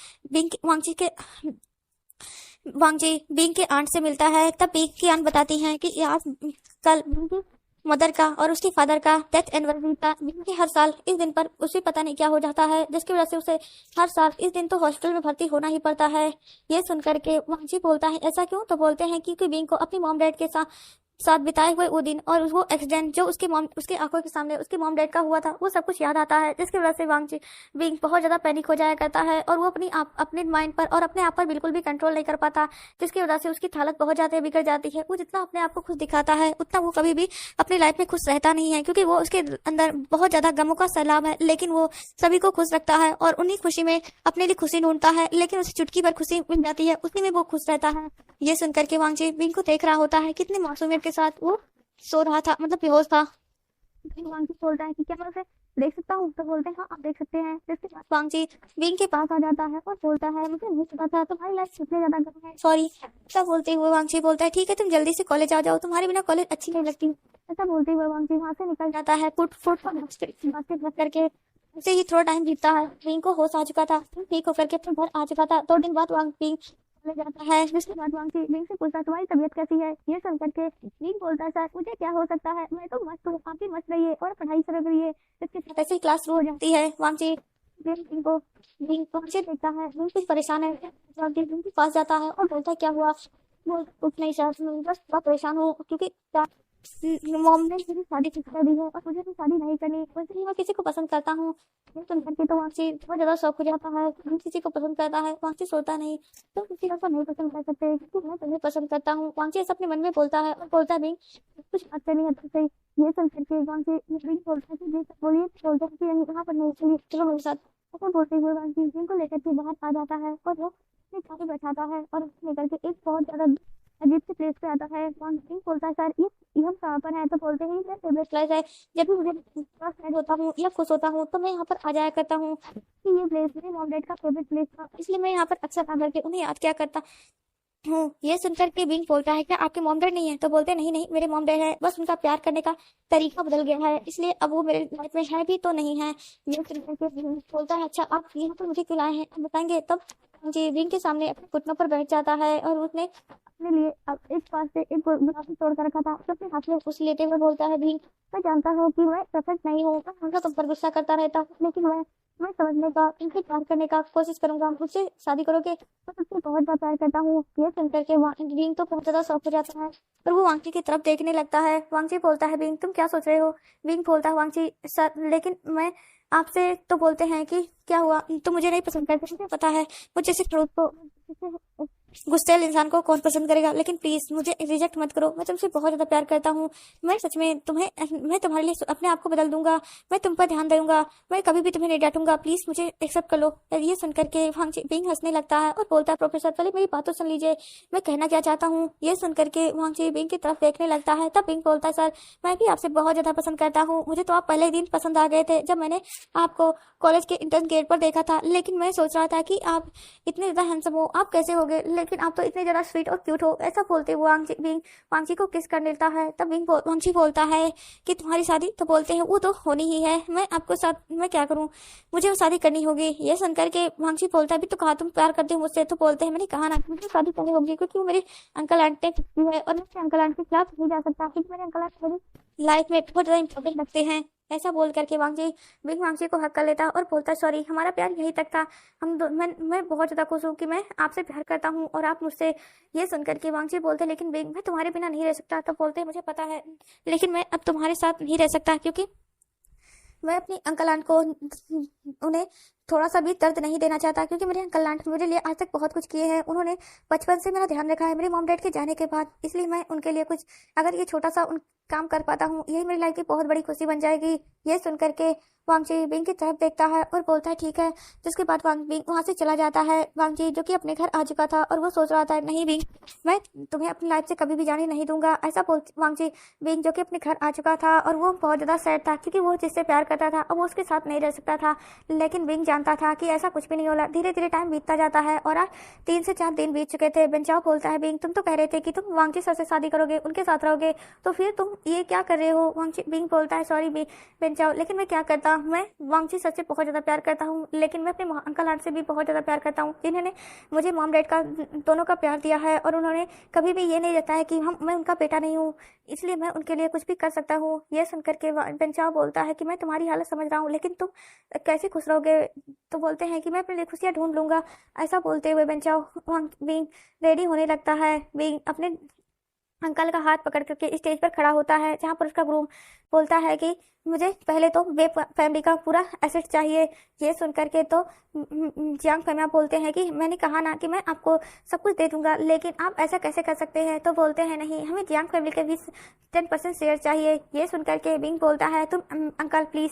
वांगजी बिंग के आंट से मिलता है। तब बिंग की आंट बताती हैं कि यार कल बिंग की मदर का और उसके फादर का डेथ एनिवर्सरी था। बिंग के हर साल इस दिन पर उसे पता नहीं क्या हो जाता है, जिसकी वजह से उसे हर साल इस दिन तो हॉस्पिटल में भर्ती होना ही पड़ता है। ये सुनकर के वांगजी बोलता है ऐसा क्यों। तो बोलते हैं क्योंकि बिंग को अपनी मॉम डैड के साथ बिताए हुए वो दिन और वो एक्सीडेंट जो उसके आंखों के सामने उसके मॉम डैड का हुआ था वो सब कुछ याद आता है। जिसकी वजह से बिंग बहुत ज्यादा पैनिक हो जाया करता है और वो अपने माइंड पर और अपने आप पर बिल्कुल भी कंट्रोल नहीं कर पाता, जिसकी वजह से उसकी हालत बहुत ज्यादा बिगड़ जाती है। वो जितना अपने आप को खुश दिखाता है उतना वो कभी भी अपनी लाइफ में खुश रहता नहीं है, क्योंकि वो उसके अंदर बहुत ज्यादा गमों का सैलाब है। लेकिन वो सभी को खुश रखता है और उन्हीं खुशी में अपने लिए खुशी ढूंढता है, लेकिन उसे चुटकी भर खुशी मिल जाती है, उसी में वो खुश रहता है। ये सुनकर के वांगजी बिंग को देख रहा होता है कितनी मासूमियत के साथ वो सो रहा था, मतलब बेहोश था। वांगजी बोलता है कि क्या मैं उसे देख सकता हूँ। तो बोलते हैं हाँ आप देख सकते हैं। जिसके बाद वांगजी बिंग के पास आ जाता है और बोलता है मुझे नहीं पता था तुम्हारी लाइफ कितनी ज्यादा गर्म है, सॉरी। ऐसा बोलते हुए वांगजी बोलता है ठीक है तुम जल्दी से कॉलेज आ जाओ, तुम्हारे बिना कॉलेज अच्छी नहीं लगती। ऐसा बोलते हुए वांगजी वहां से निकल जाता है बातें करके। उसे ही थोड़ा टाइम बीतता है। बिंग को होश आ चुका था, ठीक होकर के अपने घर आ चुका था। 2 दिन बाद बिंग चले जाता है। जिसके बाद वांगची बिंग से पूछता है तुम्हारी तबीयत कैसी है। ये सुन करके बिंग बोलता है सर मुझे क्या हो सकता है, मैं तो मस्त हूँ, आप भी मस्त रहिए और पढ़ाई शुरू करिए। इसके साथ ऐसे ही क्लास शुरू हो जाती है। वांगची बिंग पहुंचे देखता है, बिंग कुछ परेशान है। वांगची बिंग के पास जाता है और बोलता है क्या हुआ। वो कुछ नहीं सर बस बहुत परेशान हूँ क्योंकि मॉम ने मेरी शादी फिक्स कर दी है और मुझे भी शादी नहीं करनी, वैसे ही मैं किसी को पसंद करता हूँ। ये सुन करके तो वांगची बहुत ज्यादा शौक हो जाता है। किसी को पसंद करता है वांगची सोता नहीं तो किसी को नहीं पसंद कर सकते क्योंकि मैं तुम्हें पसंद करता हूँ। वांगची ऐसा अपने मन में बोलता है और बोलता भी कुछ बात करनी है तुमसे। ये सुन करके वांगची बिंग बोलता है कि बोलिए, बोलता है कि यहाँ पर नहीं चलिए चलो मेरे साथ। ऐसा बोलते हुए वांगची बिंग को लेकर के बाहर आ जाता है और वो अपने गाड़ी बैठाता है और उसको लेकर के एक बहुत ज्यादा अजीब से प्लेस पे आता है। वांगची बोलता है सर ये हम कहाँ पर है। तो बोलते हैं मेरा फेवरेट प्लेस है, जब भी मुझे थोड़ा सैड होता हूँ या खुश होता हूँ तो मैं यहाँ पर आ जाया करता हूँ। कि ये प्लेस मेरे मॉम डैड का फेवरेट प्लेस था, इसलिए मैं यहाँ पर अक्सर आकर के उन्हें याद क्या करता हूँ। ये सुनकर के बिंग बोलता है क्या आपके मॉम डैड नहीं है। तो बोलते नहीं नहीं मेरे मॉम डैड है, बस उनका प्यार करने का तरीका बदल गया है, इसलिए अब वो मेरे लाइफ में है भी तो नहीं है। ये सुनकर के बिंग बोलता है अच्छा आप यहाँ पर मुझे क्यों लाए हैं, आप बताएंगे। तब जी बिंग के सामने अपने घुटनों पर बैठ जाता है और उसने अपने लिए अब एक पास से एक गिलास तोड़ कर रखा था तो अपने हाथ में उस लेते हुए बोलता है बिंग, मैं जानता हूँ कि मैं परफेक्ट नहीं हूँ, मैं हमेशा तुम पर गुस्सा करता रहता हूँ, लेकिन मैं समझने का, तुमसे प्यार करने का कोशिश करूंगा, मुझसे शादी करोगे, मैं तुमसे बहुत ज्यादा प्यार करता हूँ। ये सुनकर के बिंग तो बहुत ज्यादा शौक हो जाता है और वो वांगची की तरफ देखने लगता है। वांगची बोलता है बिंग तुम क्या सोच रहे हो? बिंग बोलता है वांगची सर लेकिन मैं आपसे तो बोलते हैं कि क्या हुआ, तो मुझे नहीं पसंद करते, मुझे पता है मुझे जैसे क्रोध को जैसे गुस्सैल इंसान को कौन पसंद करेगा, लेकिन प्लीज मुझे रिजेक्ट मत करो, मैं तुमसे बहुत ज्यादा प्यार करता हूँ, मैं सच में मैं तुम्हारे लिए अपने आप को बदल दूंगा, मैं तुम पर ध्यान दूंगा, मैं कभी भी तुम्हें नहीं डांटूंगा, प्लीज मुझे एक्सेप्ट कर लो। ये सुनकर के वांगची बिंग हंसने लगता है और बोलता है प्रोफेसर पहले मेरी बात तो सुन लीजिए, मैं कहना क्या चाहता हूँ। ये सुनकर के वांगची बिंग की तरफ देखने लगता है। तब बिंग बोलता है सर मैं भी आपसे बहुत ज्यादा पसंद करता हूँ, मुझे तो आप पहले ही दिन पसंद आ गए थे जब मैंने आपको कॉलेज के इंटर्न गेट पर देखा था, लेकिन मैं सोच रहा था कि आप इतने ज्यादा हैंडसम हो, आप कैसे हो गए, लेकिन आप तो इतने ज्यादा स्वीट और क्यूट हो। ऐसा बोलते हुए बिंग वांगची को किस कर लेता है। तब वांगची बोलता है कि तुम्हारी शादी, तो बोलते हैं वो तो होनी ही है, मैं आपको साथ मैं क्या करूं, मुझे वो शादी करनी होगी। ये सुनकर के वांगची बोलता है अभी तो कहा तुम प्यार करते हो मुझसे, तो बोलते हैं मैंने कहा ना मुझे शादी करनी होगी, क्योंकि वो मेरे अंकल आंटी है और मैं अंकल आंटी के खिलाफ नहीं जा सकता, क्योंकि मेरे अंकल आंटी मेरी लाइफ में बहुत ज्यादा इंपॉर्टेंट लगते हैं। ऐसा बोल करके बिग वांगची को हक कर लेता और बोलता सॉरी हमारा प्यार यहीं तक था, मैं बहुत ज्यादा खुश हूँ कि मैं आपसे प्यार करता हूँ और आप मुझसे। ये सुनकर के वांगची बोलते लेकिन बिग मैं तुम्हारे बिना नहीं रह सकता। तो बोलते मुझे पता है लेकिन मैं अब तुम्हारे साथ नहीं रह सकता, क्योंकि मैं अपनी अंकल आंट को उन्हें थोड़ा सा भी दर्द नहीं देना चाहता, क्योंकि मेरे अंकल आंट मेरे लिए आज तक बहुत कुछ किए हैं, उन्होंने बचपन से मेरा ध्यान रखा है मेरे मॉम डैड के जाने के बाद, इसलिए मैं उनके लिए कुछ अगर ये छोटा सा उन काम कर पाता हूँ यही मेरी लाइफ की बहुत बड़ी खुशी बन जाएगी। ये सुनकर के वांगची बिंग की तरफ देखता है और बोलता है ठीक है। जिसके बाद बिंग वहां से चला जाता है। वांगची जो कि अपने घर आ चुका था और वो सोच रहा था नहीं बिंग मैं तुम्हें अपनी लाइफ से कभी भी जाने नहीं दूंगा, ऐसा बोल वांगची बिंग जो कि अपने घर आ चुका था और वो बहुत ज्यादा सैड था, क्योंकि वो जिससे प्यार करता था अब वो उसके साथ नहीं रह सकता था। लेकिन बिंग जानता था कि ऐसा कुछ भी नहीं होला। धीरे धीरे टाइम बीतता जाता है और आज 3 से 4 दिन बीत चुके थे। बेंचाओ बोलता है बिंग तुम तो कह रहे थे कि तुम वांगची सर से शादी करोगे, उनके साथ रहोगे, तो फिर तुम ये क्या कर रहे हो? वांगची बिंग बोलता है सॉरी बेंचाओ लेकिन मैं क्या करता, मैं वांगची सर से बहुत ज्यादा प्यार करता हूँ, लेकिन मैं अपने अंकल आंट से भी बहुत ज्यादा प्यार करता हूँ, जिन्होंने मुझे मॉम डैड का दोनों का प्यार दिया है और उन्होंने कभी भी ये नहीं जताया कि मैं उनका बेटा नहीं हूँ, इसलिए मैं उनके लिए कुछ भी कर सकता हूँ। ये सुनकर के बेंचाओ बोलता है कि मैं तुम्हारी हालत समझ रहा हूँ, लेकिन तुम कैसे खुश रहोगे? तो बोलते हैं कि मैं अपने लिए खुशियाँ ढूंढ लूंगा। ऐसा बोलते हुए बेंचाओ बिंग रेडी होने लगता है। बिंग अपने अंकल का हाथ पकड़ करके स्टेज पर खड़ा होता है, जहाँ पर उसका ग्रूम बोलता है कि मुझे पहले तो वे फैमिली का पूरा एसेट चाहिए। ये सुनकर के तो जियांग फेमिया बोलते हैं कि मैंने कहा ना कि मैं आपको सब कुछ दे दूंगा, लेकिन आप ऐसा कैसे कर सकते हैं? तो बोलते हैं नहीं हमें जियांग फैमिली के भी 10% शेयर चाहिए। ये सुनकर के बिंग बोलता है तुम अंकल प्लीज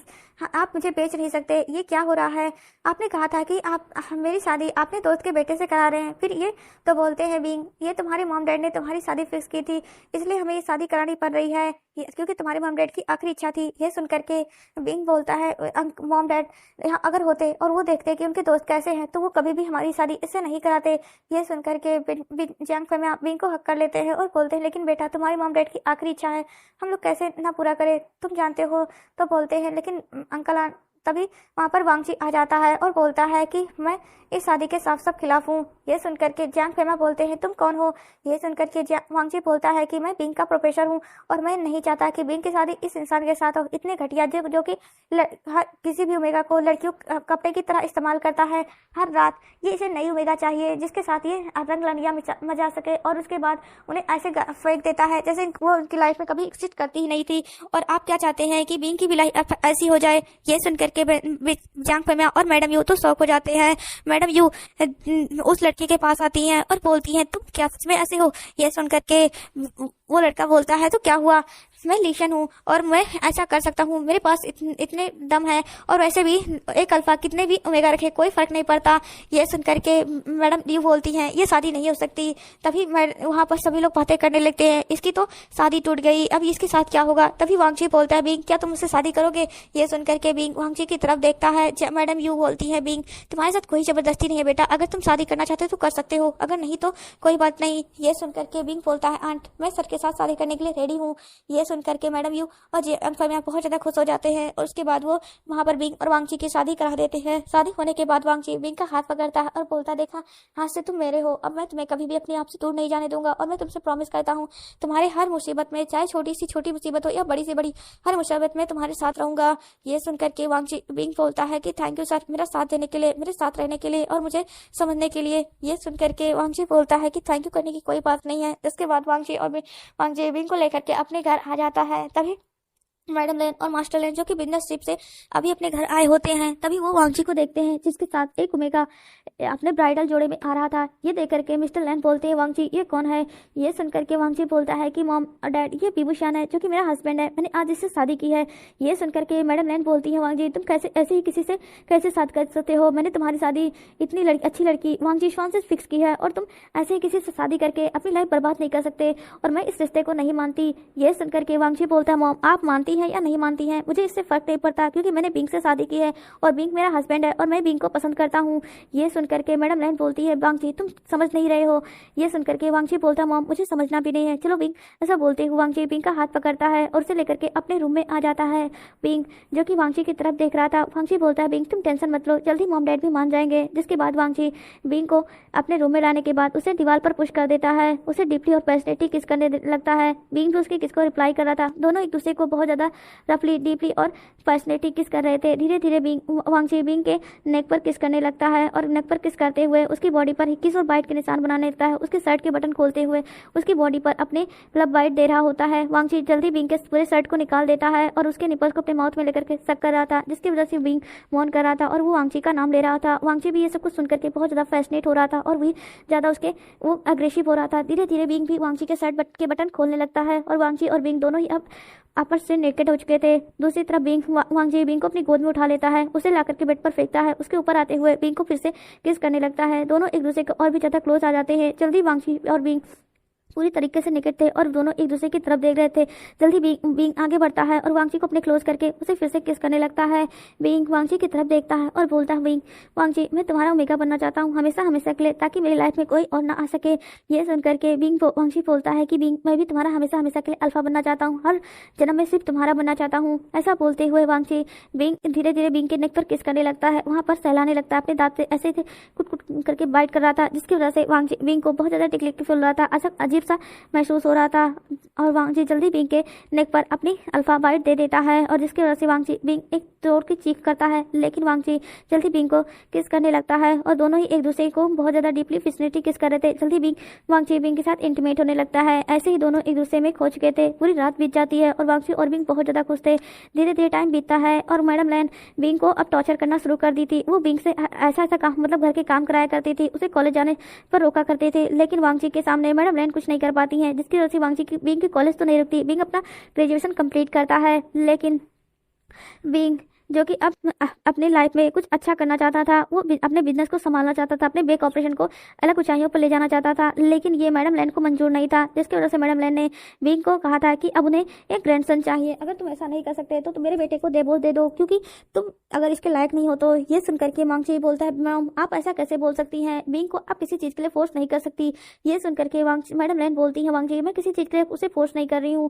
आप मुझे बेच नहीं सकते, ये क्या हो रहा है? आपने कहा था कि आप मेरी शादी अपने दोस्त के बेटे से करा रहे हैं, फिर ये तो बोलते हैं बिंग ये तुम्हारे मॉम डैड ने तुम्हारी शादी फिक्स की थी, इसलिए हमें ये शादी करानी पड़ रही है, क्योंकि तुम्हारे मॉम डैड की आखिरी इच्छा थी। ये सुनकर के बिंग बोलता है मॉम डैड यहाँ अगर होते और वो देखते कि उनके दोस्त कैसे हैं तो वो कभी भी हमारी शादी इससे नहीं कराते। ये सुनकर के जियांग फेमिया बिंग को हक कर लेते हैं और बोलते हैं लेकिन बेटा तुम्हारी मॉम डैड की आखिरी इच्छा है, हम लोग कैसे ना पूरा करें, तुम जानते हो। तो बोलते हैं लेकिन अंकल तभी वहाँ पर वांगची आ जाता है और बोलता है कि मैं इस शादी के साफ साफ खिलाफ हूँ। ये सुनकर के जियांग फेमिया बोलते हैं तुम कौन हो? ये सुनकर के वांगची बोलता है कि मैं बिंग का प्रोफेसर हूँ और मैं नहीं चाहता कि बिंग की शादी इस इंसान के साथ हो, इतने घटिया जो कि किसी भी ओमेगा को लड़कियों कपड़े की तरह इस्तेमाल करता है हर रात। ये इसे नई ओमेगा चाहिए जिसके साथ ये रंग लनिया मचा सके और उसके बाद उन्हें ऐसे फेंक देता है जैसे वो उनकी लाइफ में कभी एग्जिस्ट करती ही नहीं थी। और आप क्या चाहते हैं कि बिंग की भी लाइफ ऐसी हो जाए? ये सुनकर के जियांग फेमिया और मैडम यू तो शौक हो जाते हैं। मैडम यू उस लड़के के पास आती हैं और बोलती हैं तुम क्या सच में ऐसे हो? ये सुनकर के वो लड़का बोलता है तो क्या हुआ, मैं लीशन हूँ और मैं ऐसा कर सकता हूँ, मेरे पास इतने दम है और वैसे भी एक अल्फा कितने भी ओमेगा रखे कोई फर्क नहीं पड़ता। ये सुनकर के मैडम यू बोलती हैं ये शादी नहीं हो सकती। तभी वहाँ पर सभी लोग बातें करने लगते हैं इसकी तो शादी टूट गई, अब इसके साथ क्या होगा? तभी वांगची बोलता है बिंग क्या तुम मुझसे शादी करोगे? ये सुनकर के बिंग वांगची की तरफ देखता है। मैडम यू बोलती है बिंग तुम्हारे साथ कोई जबरदस्ती नहीं है बेटा, अगर तुम शादी करना चाहते हो तो कर सकते हो, अगर नहीं तो कोई बात नहीं। ये सुनकर के बिंग बोलता है आंट मैं सर के साथ शादी करने के लिए रेडी हूँ। ये सुनकर के मैडम यू और जे फैमिया बहुत ज्यादा खुश हो जाते हैं और उसके बाद वो वहाँ पर बिंग और वांगची की शादी करा देते हैं। शादी होने के बाद वांगची बिंग का हाथ पकड़ता है और बोलता, देखा आज से तुम मेरे हो, अब मैं तुम्हें कभी भी अपने आप से दूर नहीं जाने दूंगा और मैं तुमसे प्रॉमिस करता हूँ तुम्हारे हर मुसीबत में, चाहे छोटी सी छोटी मुसीबत हो या बड़ी से बड़ी हर मुसीबत में तुम्हारे साथ रहूंगा। ये सुनकर के वांगची बिंग बोलता है कि थैंक यू सर, मेरा साथ देने के लिए, मेरे साथ रहने के लिए और मुझे समझने के लिए। ये सुनकर के वांगची बोलता है कि थैंक यू करने की कोई बात नहीं है। इसके बाद वांगची बिंग को लेकर के अपने घर आ जाता है। तभी मैडम लेन और मास्टर लेन जो कि बिजनेस ट्रिप से अभी अपने घर आए होते हैं, तभी वो वांगची को देखते हैं जिसके साथ एक ओमेगा अपने ब्राइडल जोड़े में आ रहा था। ये देख करके मिस्टर लेन बोलते हैं, वांगची ये कौन है? ये सुनकर के वांगची बोलता है कि मॉम और डैड, ये पीबूशान है जो कि मेरा हस्बैंड है, मैंने आज इससे शादी की है। ये सुनकर के मैडम लेन बोलती है, वांगची तुम कैसे ऐसे ही किसी से कैसे शादी कर सकते हो? मैंने तुम्हारी शादी इतनी अच्छी लड़की वांगची श्वान से फिक्स की है और तुम ऐसे ही किसी से शादी करके अपनी लाइफ बर्बाद नहीं कर सकते और मैं इस रिश्ते को नहीं मानती। ये सुनकर के वांगची बोलता है, मॉम आप मानती है या नहीं मानती है, मुझे इससे फर्क नहीं पड़ता क्योंकि मैंने बिंग से शादी की है और बिंग मेरा हस्बैंड है और मैं बिंग को पसंद करता हूँ। ये सुनकर के मैडम लैन बोलती है, वांगची तुम समझ नहीं रहे हो। ये सुनकर के वांगची बोलता, मॉम मुझे समझना भी नहीं है, चलो बिंग। ऐसा बोलते हुए वांगची बिंग का हाथ पकड़ता है और उसे लेकर के अपने रूम में आ जाता है। बिंग जो कि वांगची की तरफ देख रहा था, वांगची बोलता है, बिंग तुम टेंशन मत लो, जल्दी मॉम डैड भी मान जाएंगे। जिसके बाद वांगची बिंग को अपने रूम में लाने के बाद उसे दीवार पर पुश कर देता है, उसे डीपली और पैशनेटली किस करने लगता है। बिंग भी उसके किस को रिप्लाई कर रहा था, दोनों एक दूसरे को बहुत ज्यादा रफली डीपली और पर्सनैलिटी किस कर रहे थे। धीरे धीरे वांगची बिंग के नेक पर किस करने लगता है और नेक पर किस करते हुए उसकी बॉडी पर किस और बाइट के निशान बनाने लगता है। उसके शर्ट के बटन खोलते हुए उसकी बॉडी पर अपने लब बाइट दे रहा होता है। वांगची जल्दी बिंग के पूरे शर्ट को निकाल देता है और उसके निपल्स को अपने माउथ में लेकर के सक कर रहा था, जिसकी वजह से बिंग मौन कर रहा था और वो वांगची का नाम ले रहा था। वांगची भी ये सब कुछ सुनकर के बहुत ज्यादा फैसिनेट हो रहा था और भी ज्यादा उसके वो अग्रेसिव हो रहा था। धीरे धीरे बिंग भी वांगची के शर्ट के बटन खोलने लगता है और वांगची और बिंग दोनों ही अब आपस से नेकेड हो चुके थे। दूसरी तरफ वांगची बिंग को अपनी गोद में उठा लेता है, उसे लाकर के बेड पर फेंकता है। उसके ऊपर आते हुए बिंग को फिर से किस करने लगता है। दोनों एक दूसरे को और भी ज्यादा क्लोज आ जाते हैं। जल्दी वांगची और बिंग पूरी तरीके से निकट थे और दोनों एक दूसरे की तरफ देख रहे थे। जल्दी बिंग आगे बढ़ता है और वांगची को अपने क्लोज करके उसे फिर से किस करने लगता है। बिंग वांगची की तरफ देखता है और बोलता है, बिंग वांगची मैं तुम्हारा ओमेगा बनना चाहता हूँ हमेशा हमेशा के लिए, ताकि मेरी लाइफ में कोई और ना आ सके। ये सुन करके वांगची बोलता है कि बिंग मैं भी तुम्हारा हमेशा हमेशा के लिए अल्फा बनना चाहता हूँ, हर जन्म में सिर्फ तुम्हारा बनना चाहता हूँ। ऐसा बोलते हुए वांगची बिंग धीरे धीरे बिंग के नेक पर किस करने लगता है, वहाँ पर सहलाने लगता है, अपने दांत से ऐसे थे कुट कुट करके बाइट कर रहा था, जिसकी वजह से वांगची बिंग को बहुत ज्यादा टिकलिक फील हो रहा था, ऐसा अजीब सा महसूस हो रहा था। और वांगची जल्दी बिंग के नेक पर अपनी अल्फा बाइट दे देता है और जिसकी वजह से वांगची बिंग एक जोर की चीख करता है, लेकिन वांगची जल्दी बिंग को किस करने लगता है और दोनों ही एक दूसरे को बहुत ज्यादा डीपली फिसनेटली किस कर रहे थे। जल्दी वांगची बिंग के साथ इंटीमेट होने लगता है। ऐसे ही दोनों एक दूसरे में खो चुके थे। पूरी रात बीत जाती है और वांगची और बिंग बहुत ज्यादा खुश थे। धीरे धीरे टाइम बीतता है और मैडम लैन बिंग को अब टॉर्चर करना शुरू कर दी थी। वो बिंग से ऐसा ऐसा काम मतलब घर के काम कराया करती थी, उसे कॉलेज जाने पर रोका करते थे, लेकिन वांगची के सामने मैडम लैन कुछ नहीं कर पाती है, जिसकी वजह से वांगची बिंग की कॉलेज तो नहीं रुकती। बिंग अपना ग्रेजुएशन कंप्लीट करता है, लेकिन बिंग जो कि अब अपनी लाइफ में कुछ अच्छा करना चाहता था, वो अपने बिजनेस को संभालना चाहता था, अपने बेक ऑपरेशन को अलग ऊंचाइयों पर ले जाना चाहता था, लेकिन ये मैडम लैन को मंजूर नहीं था, जिसकी वजह से मैडम लैन ने बिंग को कहा था कि अब उन्हें एक ग्रैंडसन चाहिए। अगर तुम ऐसा नहीं कर सकते तो तुम मेरे बेटे को डिवोर्स दे दो, क्योंकि तुम अगर इसके लायक नहीं हो तो। ये सुनकर के वांगची बोलता है, मैम आप ऐसा कैसे बोल सकती हैं, बिंग को आप किसी चीज़ के लिए फोर्स नहीं कर सकती। ये सुनकर के मैडम लैन बोलती है, वांगची मैं किसी चीज़ के लिए उसे फोर्स नहीं कर रही हूँ,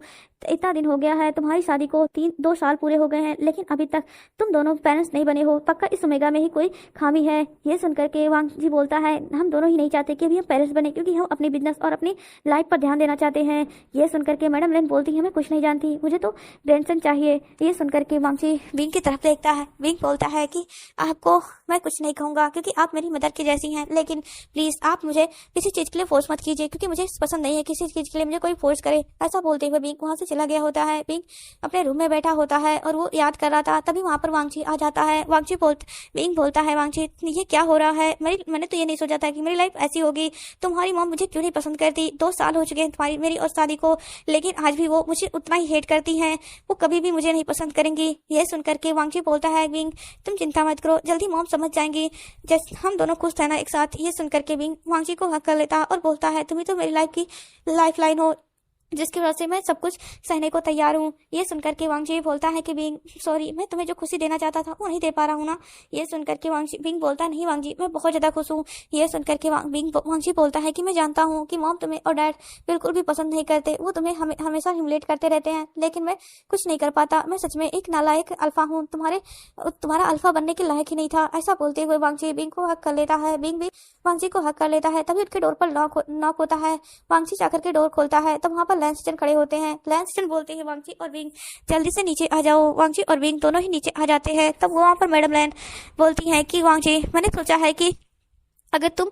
इतना दिन हो गया है, तुम्हारी शादी को 2 साल पूरे हो गए हैं, लेकिन अभी तक तुम दोनों पेरेंट्स नहीं बने हो, पक्का इस ओमेगा में ही कोई खामी है। ये सुनकर के वांगची बोलता है, हम दोनों ही नहीं चाहते कि अभी हम पेरेंट्स बने, क्योंकि हम अपने बिजनेस और अपनी लाइफ पर ध्यान देना चाहते हैं। ये सुनकर के मैडम लैन बोलती है, मैं कुछ नहीं जानती, मुझे तो ग्रैंडसन चाहिए। ये सुनकर के वांगची बिंग की तरफ देखता है। बिंग बोलता है कि आपको मैं कुछ नहीं कहूंगा क्योंकि आप मेरी मदर की जैसी हैं, लेकिन प्लीज आप मुझे किसी चीज के लिए फोर्स मत कीजिए, क्योंकि मुझे पसंद नहीं है किसी चीज के लिए मुझे कोई फोर्स करे। ऐसा बोलते हुए बिंग वहां से चला गया होता है। बिंग अपने रूम में बैठा होता है और वो याद कर रहा था, तभी वहां पर वांगची आ जाता है। बिंग बोलता है, वांगची ये क्या हो रहा है, मैंने तो ये नहीं सोचा था कि मेरी लाइफ ऐसी होगी। तुम्हारी मॉम मुझे क्यों नहीं पसंद करती, 2 साल हो चुके हैं तुम्हारी मेरी और शादी को, लेकिन आज भी वो मुझे उतना ही हेट करती हैं, वो कभी भी मुझे नहीं पसंद करेंगी। ये सुनकर के वांगची बोलता है, बिंग तुम चिंता मत करो, जल्दी मॉम समझ जाएंगी, जैसे हम दोनों खुश रहना एक साथ। ये सुनकर के बिंग वांगची को हक कर लेता और बोलता है, तुम्हें तो मेरी लाइफ की लाइफ लाइन हो, जिसकी वजह से मैं सब कुछ सहने को तैयार हूँ। ये सुनकर के वांगजी बोलता है कि बिंग सॉरी, मैं तुम्हें जो खुशी देना चाहता था वो नहीं दे पा रहा हूँ ना। ये सुनकर के बिंग बोलता है नहीं वांगजी, मैं बहुत ज्यादा खुश हूँ। ये सुनकर के वांगजी बोलता है कि मैं जानता हूँ कि मॉम तुम्हें और डैड बिल्कुल भी पसंद नहीं करते, वो तुम्हें हमेशा ह्यूमिलेट करते रहते हैं, लेकिन मैं कुछ नहीं कर पाता। मैं सच में एक नालायक अल्फा हूँ, तुम्हारा अल्फा बनने के लायक ही नहीं था। ऐसा बोलते हुए वांगजी बिंग को हक कर लेता है। बिंग भी वांगजी को हक कर लेता है। तभी उनके डोर पर नॉक होता है। वांगजी जाकर के डोर खोलता है, तब वहाँ पर लैंसस्टन खड़े होते हैं। लैंसस्टन बोलते हैं वांगजी और बिंग जल्दी से नीचे आ जाओ। वांगजी और बिंग दोनों ही नीचे आ जाते हैं। तब वहाँ पर मैडम लैन बोलती हैं कि वांगजी, मैंने सोचा है कि अगर तुम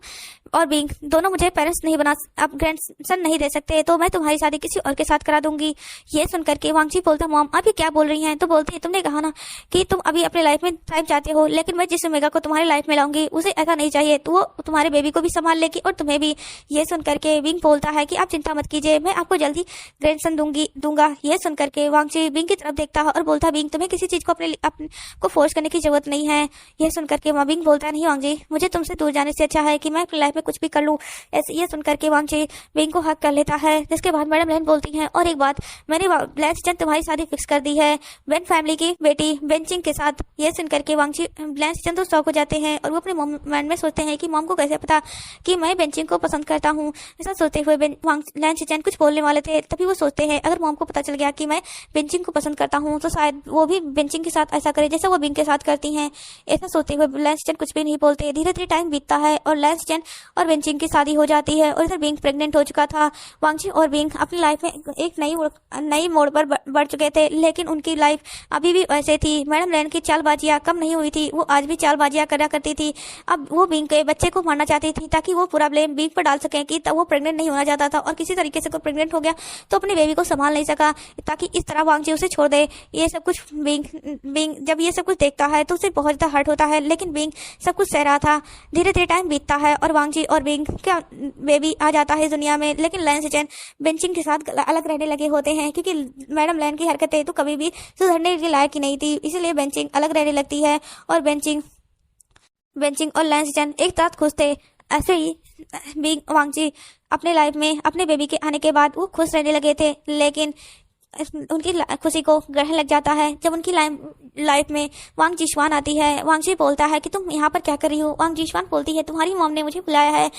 और बिंग दोनों मुझे पेरेंट्स नहीं बना, अब ग्रैंडसन नहीं दे सकते, तो मैं तुम्हारी शादी किसी और के साथ करा दूंगी। ये सुनकर के वांगजी बोलता मॉम आप ये क्या बोल रही हैं? तो बोलती है तुमने कहा ना कि तुम अभी अपने लाइफ में टाइम चाहते हो, लेकिन मैं जिस ओमेगा को तुम्हारी लाइफ में लाऊंगी उसे ऐसा नहीं चाहिए, तो वो तुम्हारे बेबी को भी संभाल लेगी और तुम्हें भी। ये सुनकर के बिंग बोलता है कि आप चिंता मत कीजिए, मैं आपको जल्दी ग्रैंडसन दूंगा। ये सुनकर के वांगजी बिंग की तरफ देखता है और बोलता है बिंग तुम्हें किसी चीज को अपने को फोर्स करने की जरूरत नहीं है। यह सुनकर के बिंग बोलता है नहीं वांगजी, मुझे तुमसे दूर जाने से अच्छा है कि मैं अपनी लाइफ में कुछ भी कर लूं। ऐसे ये सुनकर के वांगजी बिंग को हक कर लेता है। जिसके बाद मैडम लैन बोलती हैं और एक बात, मैंने लैंसस्टन तुम्हारी शादी फिक्स कर दी है बेन फैमिली की बेटी बेंचिंग के साथ। ये सुनकर के वांगजी लैंसस्टन तो शॉक हो जाते हैं और वो अपने माइंड में सोचते हैं कि मॉम को कैसे पता कि मैं बेंचिंग को पसंद करता हूँ। ऐसा सोचते हुए लैंसस्टन कुछ बोलने वाले थे, तभी वो सोचते हैं अगर मॉम को पता चल गया कि मैं बेंचिंग को पसंद करता हूँ तो शायद वो भी बेंचिंग के साथ ऐसा करे जैसा वो बिंग के साथ करती हैं। ऐसा सोचते हुए लैंसस्टन कुछ भी नहीं बोलते। धीरे धीरे टाइम बीतता है और लैंसस्टन और बेंचिंग की शादी हो जाती है और इधर बिंग प्रेग्नेंट हो चुका था। वांगजी और बिंग अपनी लाइफ में एक नई मोड़ पर बढ़ चुके थे, लेकिन उनकी लाइफ अभी भी वैसे थी। मैडम लैन की चालबाजियां कम नहीं हुई थी, वो आज भी चालबाजियां करा करती थी। अब वो बिंग के बच्चे को मारना चाहती थी ताकि वो पूरा ब्लेम बिंग पर डाल सके कि तब वो प्रेग्नेंट नहीं होना चाहता था और किसी तरीके से कोई प्रेग्नेंट हो गया तो अपने बेबी को संभाल नहीं सका, ताकि इस तरह वांगजी उसे छोड़ दे। ये सब कुछ बिंग जब ये सब कुछ देखता है तो उसे बहुत ज्यादा हर्ट होता है, लेकिन बिंग सब कुछ सह रहा था। धीरे धीरे टाइम बीतता है और वांगजी और बिंग क्या बेबी आ जाता है दुनिया में, लेकिन लैंसस्टन बेंचिंग के साथ अलग रहने लगे होते हैं क्योंकि मैडम लैन की हरकतें तो कभी भी सुधरने के लायक ही नहीं थी, इसलिए बेंचिंग अलग रहने लगती है और बेंचिंग और लैंसस्टन एक साथ खुश थे। ऐसे ही बिंग वांगजी अपने लाइफ में अपने बेबी के आने के बाद वो खुश रहने लगे थे, लेकिन उनकी खुशी को ग्रहण लग जाता है जब उनकी लाइफ में वांग जिशवान आती है। वांगजी बोलता है कि तुम यहाँ पर क्या कर रही हो? वांग जिशवान बोलती है तुम्हारी मॉम ने मुझे बुलाया है,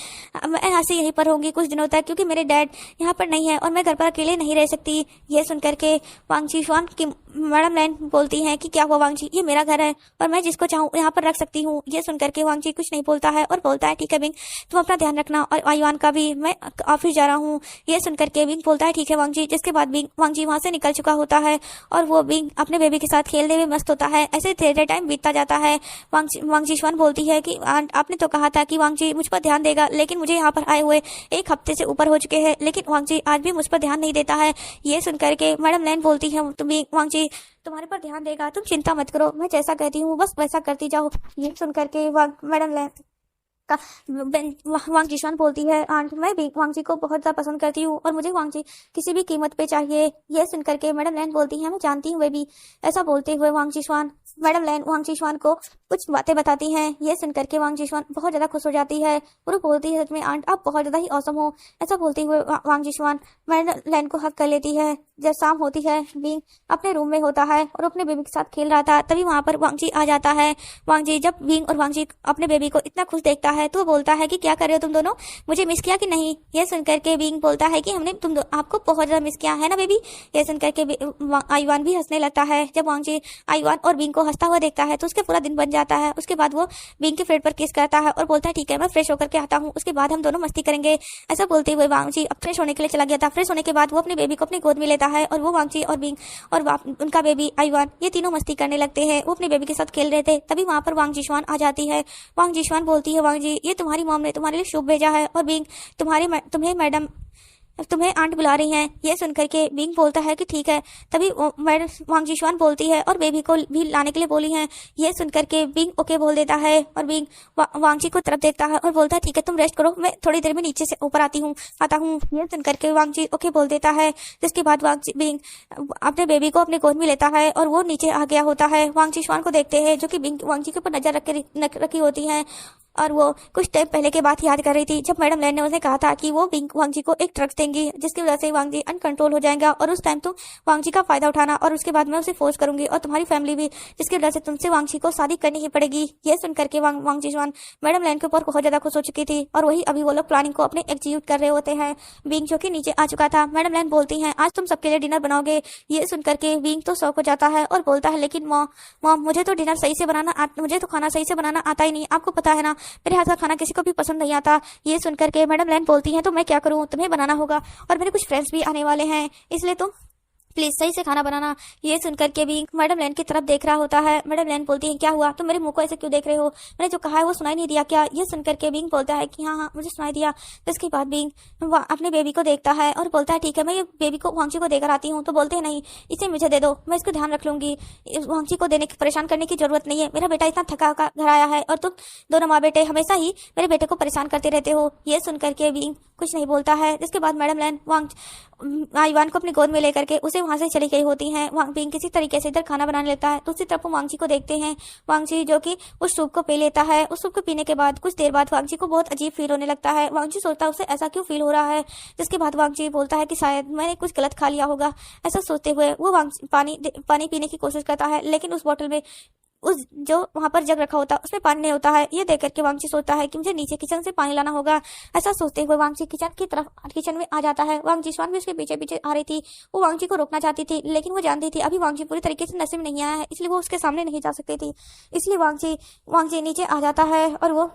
मैं यहाँ से यहीं पर होंगी कुछ दिनों तक क्योंकि मेरे डैड यहाँ पर नहीं है और मैं घर पर अकेले नहीं रह सकती। ये सुनकर के वांग जिशवान की मैडम लैन बोलती है कि क्या हुआ वांगजी, ये मेरा घर है और मैं जिसको चाहूँ यहाँ पर रख सकती हूँ। ये सुनकर के वांगजी कुछ नहीं बोलता है और बोलता है ठीक है बिंग, तुम अपना ध्यान रखना और आयुआन का भी, मैं ऑफिस जा रहा हूँ। ये सुनकर के बिंग बोलता है ठीक है वांगजी। जिसके बाद वांगजी वहां से निकल चुका होता है और वो बिंग अपने बेबी के साथ खेलने में मस्त होता है। ऐसे धीरे टाइम बीतता जाता है। वांग जिशवान बोलती है कि आपने तो कहा था कि वांगजी मुझ पर ध्यान देगा, लेकिन मुझे यहाँ पर आए हुए एक हफ्ते से ऊपर हो चुके हैं, लेकिन वांगजी आज भी मुझ पर ध्यान नहीं देता है। ये सुनकर के मैडम लैन बोलती है वांगजी तुम्हारे पर ध्यान देगा, तुम चिंता मत करो, मैं जैसा कहती हूँ बस वैसा करती जाओ। ये सुनकर के मैडम लैन का वांग जिशवान बोलती है आंट मैं भी वांगजी को बहुत ज्यादा पसंद करती हूँ और मुझे वांगजी किसी भी कीमत पे चाहिए। यह सुनकर के मैडम लैन बोलती है मैं जानती हूँ बेबी। ऐसा बोलते हुए वांग जिशवान मैडम लैन वांग जिशवान को कुछ बातें बताती हैं। यह सुनकर के वांग जिशवान बहुत ज्यादा खुश हो जाती है और बोलती है सच में आंट आप बहुत ज्यादा ही औसम हो। ऐसा बोलते हुए वांग जिशवान मैडम लैन को हक कर लेती है। जब शाम होती है बिंग अपने रूम में होता है और अपने बेबी के साथ खेल रहा था, तभी वहां पर वांगजी आ जाता है। वांगजी जब बिंग और वांगजी अपने बेबी को इतना खुश देखता है तो बोलता है कि क्या कर रहे हो तुम दोनों, मुझे मिस किया कि नहीं? यह सुनकर के बिंग बोलता है कि हमने आपको बहुत ज्यादा मिस किया है ना बेबी। यह सुनकर के आयुआन भी हंसने लगता है। जब वांगजी आयुआन और बिंग को हंसता हुआ देखता है तो उसके पूरा दिन बन जाता है। उसके बाद वो बिंग के फेट पर किस करता है और बोलता है ठीक है मैं फ्रेश होकर के आता हूँ, उसके बाद हम दोनों मस्ती करेंगे। ऐसा बोलते हुए वांगजी अब फ्रेश होने के लिए चला गया था। फ्रेश होने के बाद वो अपने बेबी को अपनी गोद में लेता है और वो वांगजी और बिंग और उनका बेबी आयुआन ये तीनों मस्ती करने लगते हैं। वो अपने बेबी के साथ खेल रहे थे, तभी वहां पर वांग जिशवान आ जाती है। वांग जिशवान बोलती है वांगजी ये तुम्हारी मॉम ने तुम्हारे लिए शुभ भेजा है और बिंग तुम्हें मैडम तुम्हें आंट बुला रही हैं। ये सुनकर के बिंग बोलता है कि ठीक है। तभी मैडम वांग जिशवान बोलती है और बेबी को भी लाने के लिए बोली हैं। ये सुनकर के बिंग ओके बोल देता है और बिंग वांगजी को तरफ देखता है और बोलता है ठीक है तुम रेस्ट करो, मैं थोड़ी देर में नीचे से ऊपर आता हूँ। ये सुनकर के वांगजी ओके बोल देता है। जिसके बाद बिंग अपने बेबी को अपने गोद में लेता है और वो नीचे आ गया होता है। वांग जिशवान को देखते हैं जो कि बिंग वांगजी के ऊपर नजर रखी होती है। और वो कुछ टाइम पहले की बात याद कर रही थी जब मैडम लैन ने उसे कहा था कि वो वांग जी को एक ड्रग्स देंगी जिसकी वजह से वांग जी अनकंट्रोल हो जाएगा और उस टाइम तुम वांग जी का फायदा उठाना और उसके बाद मैं उसे फोर्स करूंगी और तुम्हारी फैमिली भी, जिसकी वजह से तुमसे वांग जी को शादी करनी ही पड़ेगी। ये सुनकर के वांग जिशान मैडम लैन के ऊपर बहुत ज्यादा खुश हो चुकी थी और वही अभी वो लोग प्लानिंग को अपने एग्जीक्यूट कर रहे होते हैं। विंग जो कि नीचे आ चुका था। मैडम लैन बोलती हैं आज तुम सबके लिए डिनर बनाओगे। ये सुनकर के विंग तो शौक हो जाता है और बोलता है लेकिन मॉम मुझे तो डिनर सही से बनाना मुझे तो खाना सही से बनाना आता ही नहीं, आपको पता है ना मेरे हाथ का खाना किसी को भी पसंद नहीं आता। ये सुनकर के मैडम लैन बोलती हैं तो मैं क्या करूं, तुम्हें बनाना होगा और मेरे कुछ फ्रेंड्स भी आने वाले हैं, इसलिए तुम प्लीज सही से खाना बनाना। ये सुनकर के भी मैडम लैन की तरफ देख रहा होता है। मैडम लैन बोलती है क्या हुआ, तुम मेरे मुंह को ऐसे क्यों देख रहे हो, मैंने जो कहा है वो सुनाई नहीं दिया क्या। ये सुनकर के बिंग बोलता है कि हाँ हाँ मुझे सुनाई दिया। तो इसके बाद बिंग अपने बेबी को देखता है और बोलता है ठीक है मैं ये बेबी को वांग जी को देकर आती हूँ। तो बोलते हैं नहीं इसे मुझे दे दो, मैं इसको ध्यान रख लूंगी, वांग जी को देने की परेशान करने की जरूरत नहीं है, मेरा बेटा इतना थका घर आया है और तुम दोनों माँ बेटे हमेशा ही मेरे बेटे को परेशान करते रहते हो। ये सुनकर के बिंग कुछ नहीं बोलता है। जिसके बाद मैडम लैन आईवान को अपनी गोद में लेकर के उसे वहां से चली गई होती है। बिंग किसी तरीके से इधर खाना बनाने लगता है। दूसरी तरफ वांग जी को देखते हैं, वांग जी जो कि उस सूप को पी लेता है। उस सूप को पीने के बाद कुछ देर बाद वांग जी को बहुत अजीब फील होने लगता है। वांग जी सोचता है उसे ऐसा क्यों फील हो रहा है। जिसके बाद वांग जी बोलता है कि शायद मैंने कुछ गलत खा लिया होगा। ऐसा सोचते हुए वो पानी पीने की कोशिश करता है लेकिन उस बोतल में उस जो वहां पर जग रखा होता है उसमें पानी नहीं होता है। ये देख करके वांग जी सोचता है कि मुझे नीचे किचन से पानी लाना होगा। ऐसा सोचते हुए वांग जी किचन में आ जाता है। वांग जी स्वान भी उसके पीछे पीछे आ रही थी। वो वांग जी को रोकना चाहती थी लेकिन वो जानती थी अभी वांग जी पूरी तरीके से नशे में नहीं आया है, इसलिए वो उसके सामने नहीं जा सकती थी। इसलिए वांग जी नीचे आ जाता है और वो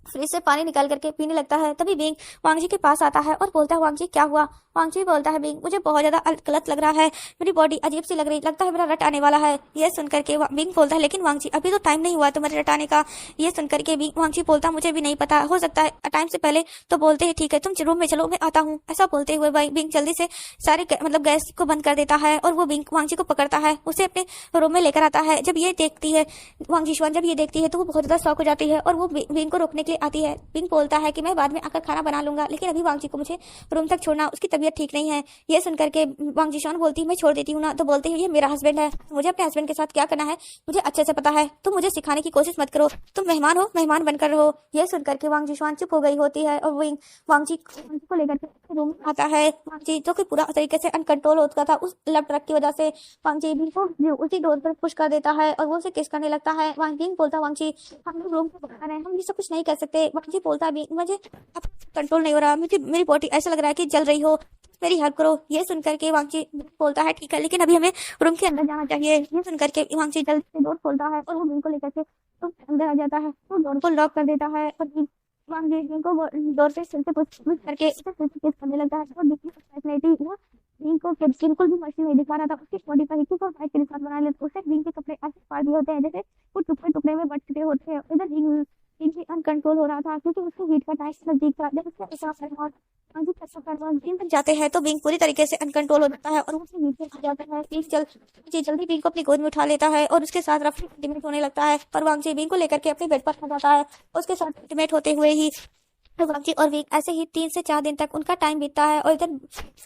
फ्रिज से पानी निकाल करके पीने लगता है। तभी बिंग वांग जी के पास आता है और बोलता है वांग जी क्या हुआ। वांग जी बोलता है बिंग मुझे बहुत ज्यादा गलत लग रहा है, मेरी बॉडी अजीब सी लग रही, लगता है मेरा रट आने वाला है। ये सुनकर के बिंग बोलता है लेकिन वांग जी अभी तो टाइम नहीं हुआ तुम्हारे रट आने का। ये सुनकर के वांग जी बोलता मुझे भी नहीं पता, हो सकता है टाइम से पहले। तो बोलते हैं ठीक है तुम रूम में चलो मैं आता हूँ। ऐसा बोलते हुए बिंग जल्दी से सारे गैस को बंद कर देता है और वो वांग जी को पकड़ता है, उसे अपने रूम में लेकर आता है। जब ये देखती है वांग जी जब ये देखती है तो वो बहुत ज्यादा शॉक हो जाती है और वो बिंग को रोकने के लिए आती है। बिंग बोलता है कि मैं बाद में आकर खाना बना लूंगा लेकिन अभी वांग जी को मुझे रूम तक छोड़ना, उसकी तबीयत ठीक नहीं है। ये सुनकर के वांग जिशान बोलती है मैं छोड़ देती हूँ ना। तो बोलते हैं ये मेरा हस्बैंड है, मुझे अपने हस्बैंड के साथ क्या करना है मुझे अच्छे से पता है, तुम मुझे सिखाने की कोशिश मत करो, तुम मेहमान हो मेहमान बनकर रहो। ये सुनकर के वांग जिशान चुप हो गई होती है और वांग जी को लेकर के रूम आता है। वांग जी जो कि पूरा तरीके से अनकंट्रोल हो चुका था उस लब ट्रक की वजह से वांग जी को उसी डोर पर पुश कर देता है और वो उसे किस करने लगता है। वांग जी बोलता वांग जी हम लोग रूम से बाहर हैं, हम ये सब कुछ नहीं कर सकते। वांग जी बोलता है मुझे अब कंट्रोल नहीं हो रहा, मुझे मेरी बॉडी ऐसा लग रहा है कि जल रही हो, मेरी हेल्प करो। ये सुनकर के वांग जी बोलता है ठीक है लेकिन अभी हमें रूम के अंदर जाना चाहिए। ये सुनकर के वांग जी जल्दी से डोर खोलता है और वो बिंग को लेकर के अंदर आ जाता है। वो डोर को लॉक कर देता है और वांग जी को डोर पे सिर से पुश करके किस करने लगता है। और फैसिलिटी वो बिंग को बिल्कुल भी मछली नहीं दिखा रहा था, उसकी बॉडी पर एक और के साथ बना लेते उसे बिंग के कपड़े ऐसे फाड़ दिए होते हैं जैसे वो टुकड़े टुकड़े में बट चुके होते हैं। इधर बिंग अनकंट्रोल हो रहा था क्योंकि उसके हीट का टाइम नजदीक था। जब उसका तक जाते हैं तो बिंग पूरी तरीके से अनकंट्रोल हो जाता है और वो अपने हीट पे आ जाता है। बिंग जल्दी बिंग को अपनी गोद में उठा लेता है और उसके साथ रफली इंटीमेट होने लगता है। पर वांग जी बिंग को लेकर के अपने बेड पर आ जाता है। उसके साथ इंटीमेट होते हुए ही वांग जी और विंग ऐसे ही 3 से 4 दिन तक उनका टाइम बीतता है। और इधर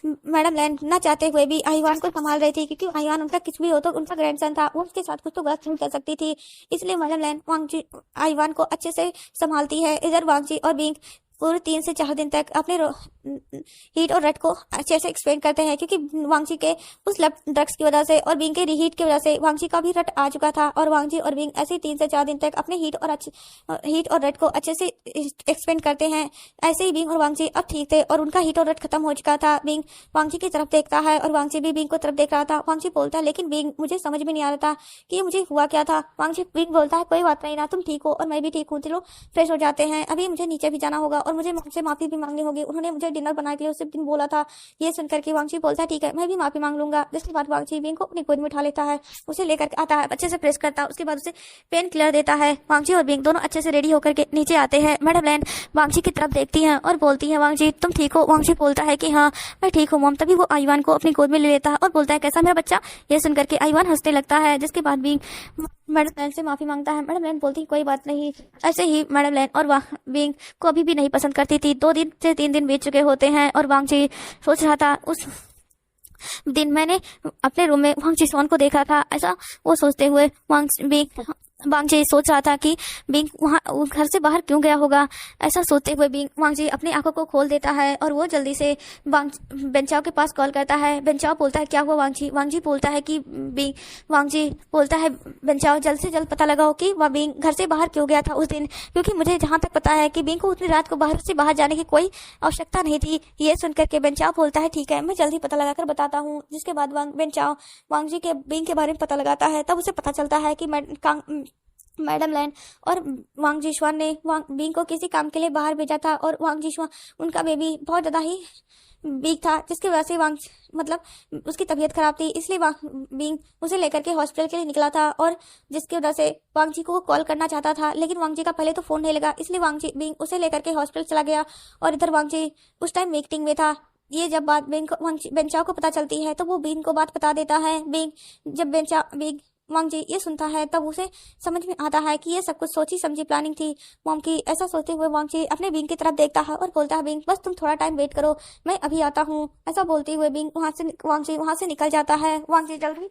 मैडम लैन न चाहते हुए भी आईवान को संभाल रही थी क्योंकि आईवान उनका कुछ भी हो तो उनका ग्रैंडसन था, वो उसके साथ कुछ तो गलत नहीं कर सकती थी। इसलिए मैडम लैन वांग जी आईवान को अच्छे से संभालती है। इधर वांग जी और विंग पूरे 3 से 4 दिन तक अपने हीट और रट को अच्छे से एक्सप्लेन करते हैं क्योंकि वांग जी के उस ड्रग्स की वजह से और विंग के रीहीट की वजह से वांग जी का भी रट आ चुका था। और वांग जी और विंग ऐसे 3 से 4 दिन तक अपने हीट और रट को अच्छे से एक्सप्लेन करते हैं। ऐसे ही विंग और वांग जी अब ठीक थे और उनका हीट और रट खत्म हो चुका था। विंग वांग जी की तरफ देखता है और वांग जी भी विंग को तरफ देख रहा था। वांग जी बोलता है लेकिन विंग मुझे समझ में नहीं आ रहा था कि मुझे हुआ क्या था। विंग बोलता है कोई बात नहीं ना, तुम ठीक हो और मैं भी ठीक हूँ, चलो फ्रेश हो जाते हैं, अभी मुझे नीचे भी जाना होगा और मुझे मुझसे माफी भी मांगनी होगी, उन्होंने मुझे डिनर बनाने के लिए उस दिन बोला था। ये सुनकर के वांग जी बोलता है ठीक है मैं भी माफी मांग लूंगा। जिसके बाद वांग जी विंग को अपनी गोद में उठा लेता है, उसे लेकर आता है, अच्छे से प्रेस करता है, उसके बाद उसे पेन किलर देता है। वांग जी और विंग दोनों अच्छे से रेडी होकर के नीचे आते हैं। मैडम लैन वांग जी की तरफ देखती है और बोलती है वांग जी तुम ठीक हो। वांग जी बोलता है कि हाँ मैं ठीक हूँ मॉम। तभी वो आईवान को अपनी गोद में ले लेता है और बोलता है कैसा मेरा बच्चा। ये सुनकर के आईवान हंसने लगता है। जिसके बाद विंग मैडम लैन से माफी मांगता है। मैडम लैन बोलती कोई बात नहीं। ऐसे ही मैडम लैन और विंग को अभी भी नहीं पसंद करती थी। 2 दिन से 3 दिन बीत चुके होते हैं और वांग जी सोच रहा था उस दिन मैंने अपने रूम में वांग जिशान को देखा था। ऐसा वो सोचते हुए वांग वांग जी सोच रहा था कि बिंग वहाँ घर से बाहर क्यों गया होगा। ऐसा सोचते हुए बिंग वांग जी अपनी आंखों को खोल देता है और वो जल्दी से वांग बेंचाओ के पास कॉल करता है। बेंचाओ बोलता है क्या हुआ वांग जी। वांग जी बोलता है कि बिंग वांग जी बोलता है बेंचाओ जल्द से जल्द पता लगाओ कि वह बिंग घर से बाहर क्यों गया था उस दिन, क्योंकि मुझे जहाँ तक पता है कि बिंग को उतनी रात को बाहर से बाहर जाने की कोई आवश्यकता नहीं थी। ये सुनकर के बेंचाओ बोलता है ठीक है मैं जल्दी पता लगाकर बताता हूँ। जिसके बाद बेंचाओ वांग जी के बिंग के बारे में पता लगाता है। तब उसे पता चलता है कि मैडम लैन और वांग जिशवान ने बिंग को किसी काम के लिए बाहर भेजा था और वांग जिशवान उनका बेबी बहुत ज़्यादा ही वीक था, जिसकी वजह से मतलब उसकी तबीयत खराब थी, इसलिए बिंग उसे लेकर के हॉस्पिटल के लिए निकला था और जिसकी वजह से वांग जी को कॉल करना चाहता था, लेकिन वांग जी का पहले तो फोन नहीं लगा, इसलिए बिंग उसे लेकर के हॉस्पिटल चला गया। और इधर वांग जी उस टाइम मीटिंग में था। ये जब बात बेंचाओ को पता चलती है तो वो बिंग को बात बता देता है। बिंग जब बिंग वांग जी ये सुनता है तब उसे समझ में आता है कि ये सब कुछ सोची समझी प्लानिंग थी मॉम की। ऐसा सोचते हुए वांग जी अपने बिंग की तरफ देखता है और बोलता है बिंग बस तुम थोड़ा टाइम वेट करो, मैं अभी आता हूँ। ऐसा बोलते हुए बिंग वांग जी वहां से निकल जाता है। वांग जी जल्दी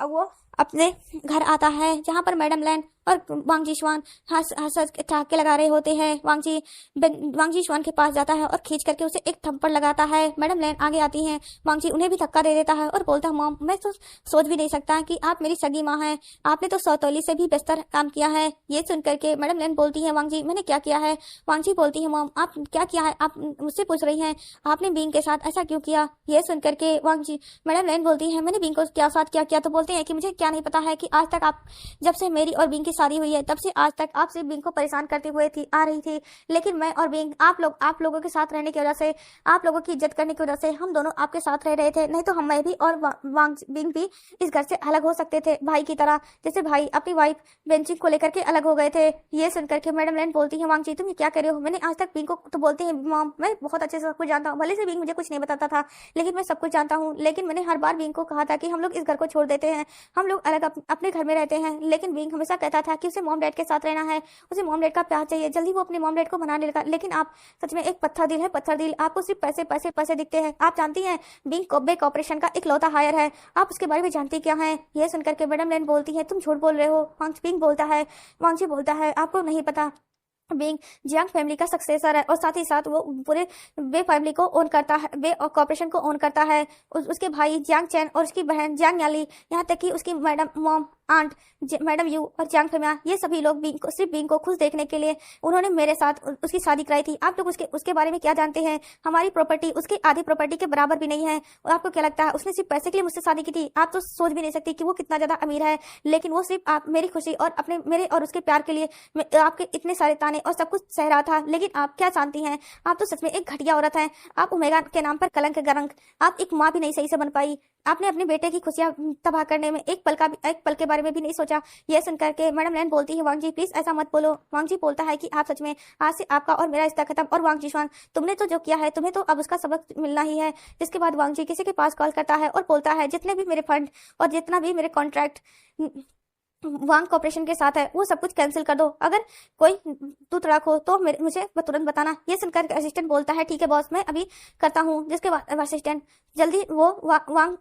वो अपने घर आता है जहाँ पर मैडम लैन और वांग जिशवान हंस ठहाके लगा रहे होते हैं। वांग जिशवान के पास जाता है और खींच करके उसे एक थप्पड़ लगाता है। मैडम लैन आगे आती हैं। वांग जी उन्हें भी धक्का दे देता है और बोलता है मॉम मैं तो सोच भी नहीं सकता कि आप मेरी सगी माँ हैं, आपने तो सौतौली से भी बेहतर काम किया है। ये सुन करके मैडम लैन बोलती है वांग जी मैंने क्या किया है। वांग जी बोलती है मॉम आप क्या किया है, आप मुझसे पूछ रही हैं आपने बिंग के साथ ऐसा क्यों किया। ये सुन करके वांग जी मैडम लैन बोलती है मैंने बिंग को क्या साथ क्या किया, तो बोलते हैं कि मुझे क्या नहीं पता है कि आज तक आप जब से मेरी और बिंग की शादी हुई है तब से आज तक आप सिर्फ बिंग को परेशान करते हुए आ रही थी, लेकिन मैं और बिंग आप लोगों के साथ रहने की वजह से, आप लोगों की इज्जत करने की वजह से हम दोनों आपके साथ रह रहे थे, नहीं तो हम मैं भी और बिंग भी इस घर से अलग हो सकते थे भाई की तरह, जैसे भाई अपनी वाइफ बेंचिंग को लेकर के अलग हो गए थे। ये सुनकर के मैडम लैन बोलती है वांग जी तुम क्या कर रहे हो, मैंने आज तक बिंग को, तो बोलती है मॉम मैं बहुत अच्छे से सब कुछ जानता हूँ, भले से बिंग मुझे कुछ नहीं बताता था लेकिन मैं सब कुछ जानता हूँ, लेकिन मैंने हर बार बिंग को कहा था कि हम लोग इस घर को छोड़ देते हैं, हम लोग अलग अपने घर में रहते हैं, लेकिन बिंग हमेशा कहता था कि उसे मॉम डैड के साथ रहना है, उसे मॉम डैड का प्यार चाहिए। जल्दी वो अपने मॉम डैड को मनाने लगा, लेकिन आप सच में एक पत्थर दिल है, पत्थर दिल, आपको सिर्फ पैसे पैसे पैसे दिखते हैं। आप जानती हैं बिंग कोब्बे कॉर्पोरेशन का इकलौता हायर है, आप उसके बारे में जानती क्या है। यह सुनकर के मैडम लैन बोलती है तुम झूठ बोल रहे हो। बिंग बोलता है वांगची बोलता है आपको नहीं पता बिंग जियांग फैमिली का सक्सेसर है और साथ ही साथ वो पूरे बे फैमिली को ओन करता है, बे कॉर्पोरेशन को ओन करता है। उसके भाई जियांग चैन और उसकी बहन जियांग याली, यहाँ तक कि उसकी madam mom aunt madam Yu और जियांग फेमिया, ये सभी लोग सिर्फ बिंग को खुश देखने के लिए उन्होंने मेरे साथ उसकी शादी कराई थी। आप लोग उसके बारे में क्या जानते हैं, हमारी प्रॉपर्टी उसकी आधी प्रॉपर्टी के बराबर भी नहीं है। और आपको क्या लगता है उसने सिर्फ पैसे के लिए मुझसे शादी की थी। आप तो सोच भी नहीं सकती कि वो कितना ज्यादा अमीर है, लेकिन वो सिर्फ आप मेरी खुशी और अपने मेरे और उसके प्यार के लिए आपके इतने सारे ताने और सब कुछ सह रहा था। लेकिन आप क्या जानती हैं, आप तो सच में एक घटिया औरत हैं। आप ओमेगा के नाम पर कलंक गरंक, आप एक माँ भी नहीं सही से बन पाई। आपने अपने बेटे की खुशियां तबाह करने में एक पल के बारे में भी नहीं सोचा। यह सुनकर के मैडम लैन बोलती है वांग जी प्लीज ऐसा मत बोलो। वांग जी बोलता है कि आप सच में आज से आपका और मेरा रिश्ता खत्म। और वांग जी स्वांग तुमने तो जो किया है तुम्हें तो अब उसका सबक मिलना ही है। जिसके बाद वांग जी किसी के पास कॉल करता है और बोलता है जितने भी मेरे फंड और जितना भी मेरे कॉन्ट्रैक्ट वांग कॉर्पोरेशन के साथ है वो सब कुछ कैंसिल कर दो, अगर कोई तू तड़ाक हो तो मुझे तुरंत बताना। ये सुनकर असिस्टेंट बोलता है ठीक है बॉस मैं अभी करता हूँ। जिसके बाद असिस्टेंट जल्दी वो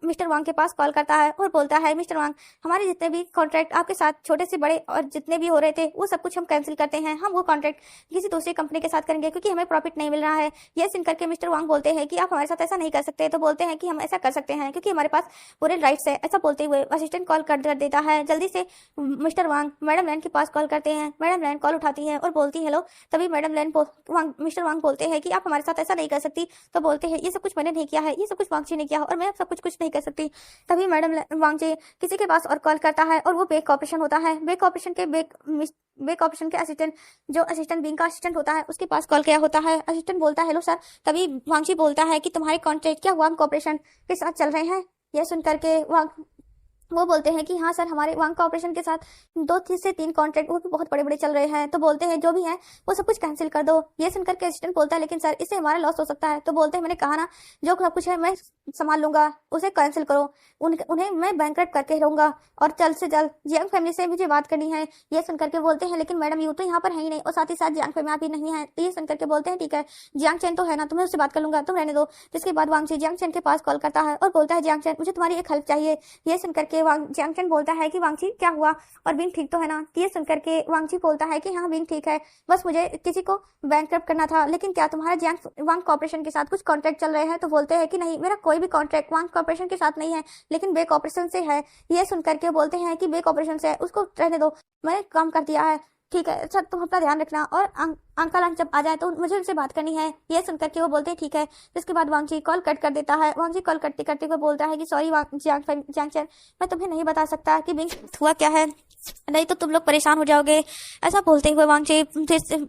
मिस्टर वांग के पास कॉल करता है और बोलता है मिस्टर वांग हमारे जितने भी कॉन्ट्रैक्ट आपके साथ छोटे से बड़े और जितने भी हो रहे थे वो सब कुछ हम कैंसिल करते हैं, हम वो कॉन्ट्रैक्ट किसी दूसरी कंपनी के साथ करेंगे क्योंकि हमें प्रॉफिट नहीं मिल रहा है। ये सुनकर के मिस्टर वांग बोलते हैं कि आप हमारे साथ ऐसा नहीं कर सकते, तो बोलते हैं कि हम ऐसा कर सकते हैं क्योंकि हमारे पास पूरे राइट्स है। ऐसा बोलते हुए असिस्टेंट कॉल कर देता है। जल्दी से मिस्टर वांग मैडम लैन के पास कॉल करते हैं। मैडम लैन कॉल उठाती है और बोलती हेलो। तभी मैडम लैन मिस्टर वांग बोलते हैं कि आप हमारे साथ ऐसा नहीं कर सकती, तो बोलते हैं ये सब कुछ मैंने नहीं किया है, ये सब कुछ वांग जी ने किया और मैं सब कुछ नहीं कर सकती। तभी मैडम वांग जी किसी के पास और कॉल करता है और वो बेक ऑपरेशन होता है। बेक ऑपरेशन के असिस्टेंट जो असिस्टेंट बिंग का असिस्टेंट होता है उसके पास कॉल किया होता है। असिस्टेंट बोलता है हेलो सर। तभी वांग जी बोलता है कि तुम्हारे कॉन्ट्रैक्ट क्या वांग कॉर्पोरेशन के साथ चल रहे हैं। यह सुनकर के वो बोलते हैं कि हाँ सर हमारे वांग कॉर्पोरेशन के साथ 2 से 3 कॉन्ट्रैक्ट वो भी बहुत बड़े बड़े चल रहे हैं, तो बोलते हैं जो भी है वो सब कुछ कैंसिल कर दो। ये सुनकर के असिस्टेंट बोलता है लेकिन सर इससे हमारा लॉस हो सकता है, तो बोलते हैं मैंने कहा ना जो सब कुछ है मैं संभाल लूंगा, उसे कैंसिल करो, उन्हें मैं बैंकरप्ट करके रहूंगा और जल्द से जल्द जियांग फैमिली से मुझे बात करनी है। ये सुनकर के बोलते हैं लेकिन मैडम यू तो यहाँ पर है ही नहीं और साथ ही साथ जियांग फैमिली भी नहीं है। तो ये सुनकर के बोलते हैं ठीक है जियांग चैन तो है ना, तुम्हें उससे बात कर लूंगा, तुम रहने दो। जिसके बाद वांग जी जियांग चैन के पास कॉल करता है और बोलता है जियांग चैन मुझे तुम्हारी एक हेल्प चाहिए। ये सुनकर के के वांग जियांगचन बोलता है कि वांगजी क्या हुआ और बिंग ठीक तो है ना। ये सुनकर के वांगजी बोलता है कि हाँ बिंग ठीक है, बस मुझे किसी को बैंकरप्ट करना था। लेकिन क्या तुम्हारा जियांग वांग कॉर्पोरेशन के साथ कुछ कॉन्ट्रैक्ट चल रहे हैं? तो बोलते हैं कि नहीं, मेरा कोई भी कॉन्ट्रैक्ट वांग कॉर्पोरेशन के साथ नहीं है, लेकिन बे कॉर्पोरेशन से है। ये सुनकर के बोलते हैं कि बे कॉर्पोरेशन से है, उसको रहने दो, मैंने काम कर दिया है, ठीक है। अच्छा तुम अपना ध्यान रखना, और अंकल आंट जब आ जाए तो मुझे उनसे बात करनी है। ये सुनकर के वो बोलते हैं ठीक है। इसके बाद वांगजी कॉल कट कर देता है। वांगजी कॉल करते करते हुए बोलता है कि सॉरी जियांगचन, मैं तुम्हें नहीं बता सकता कि बिंग हुआ क्या है, नहीं तो तुम लोग परेशान हो जाओगे। ऐसा बोलते हुए वांगजी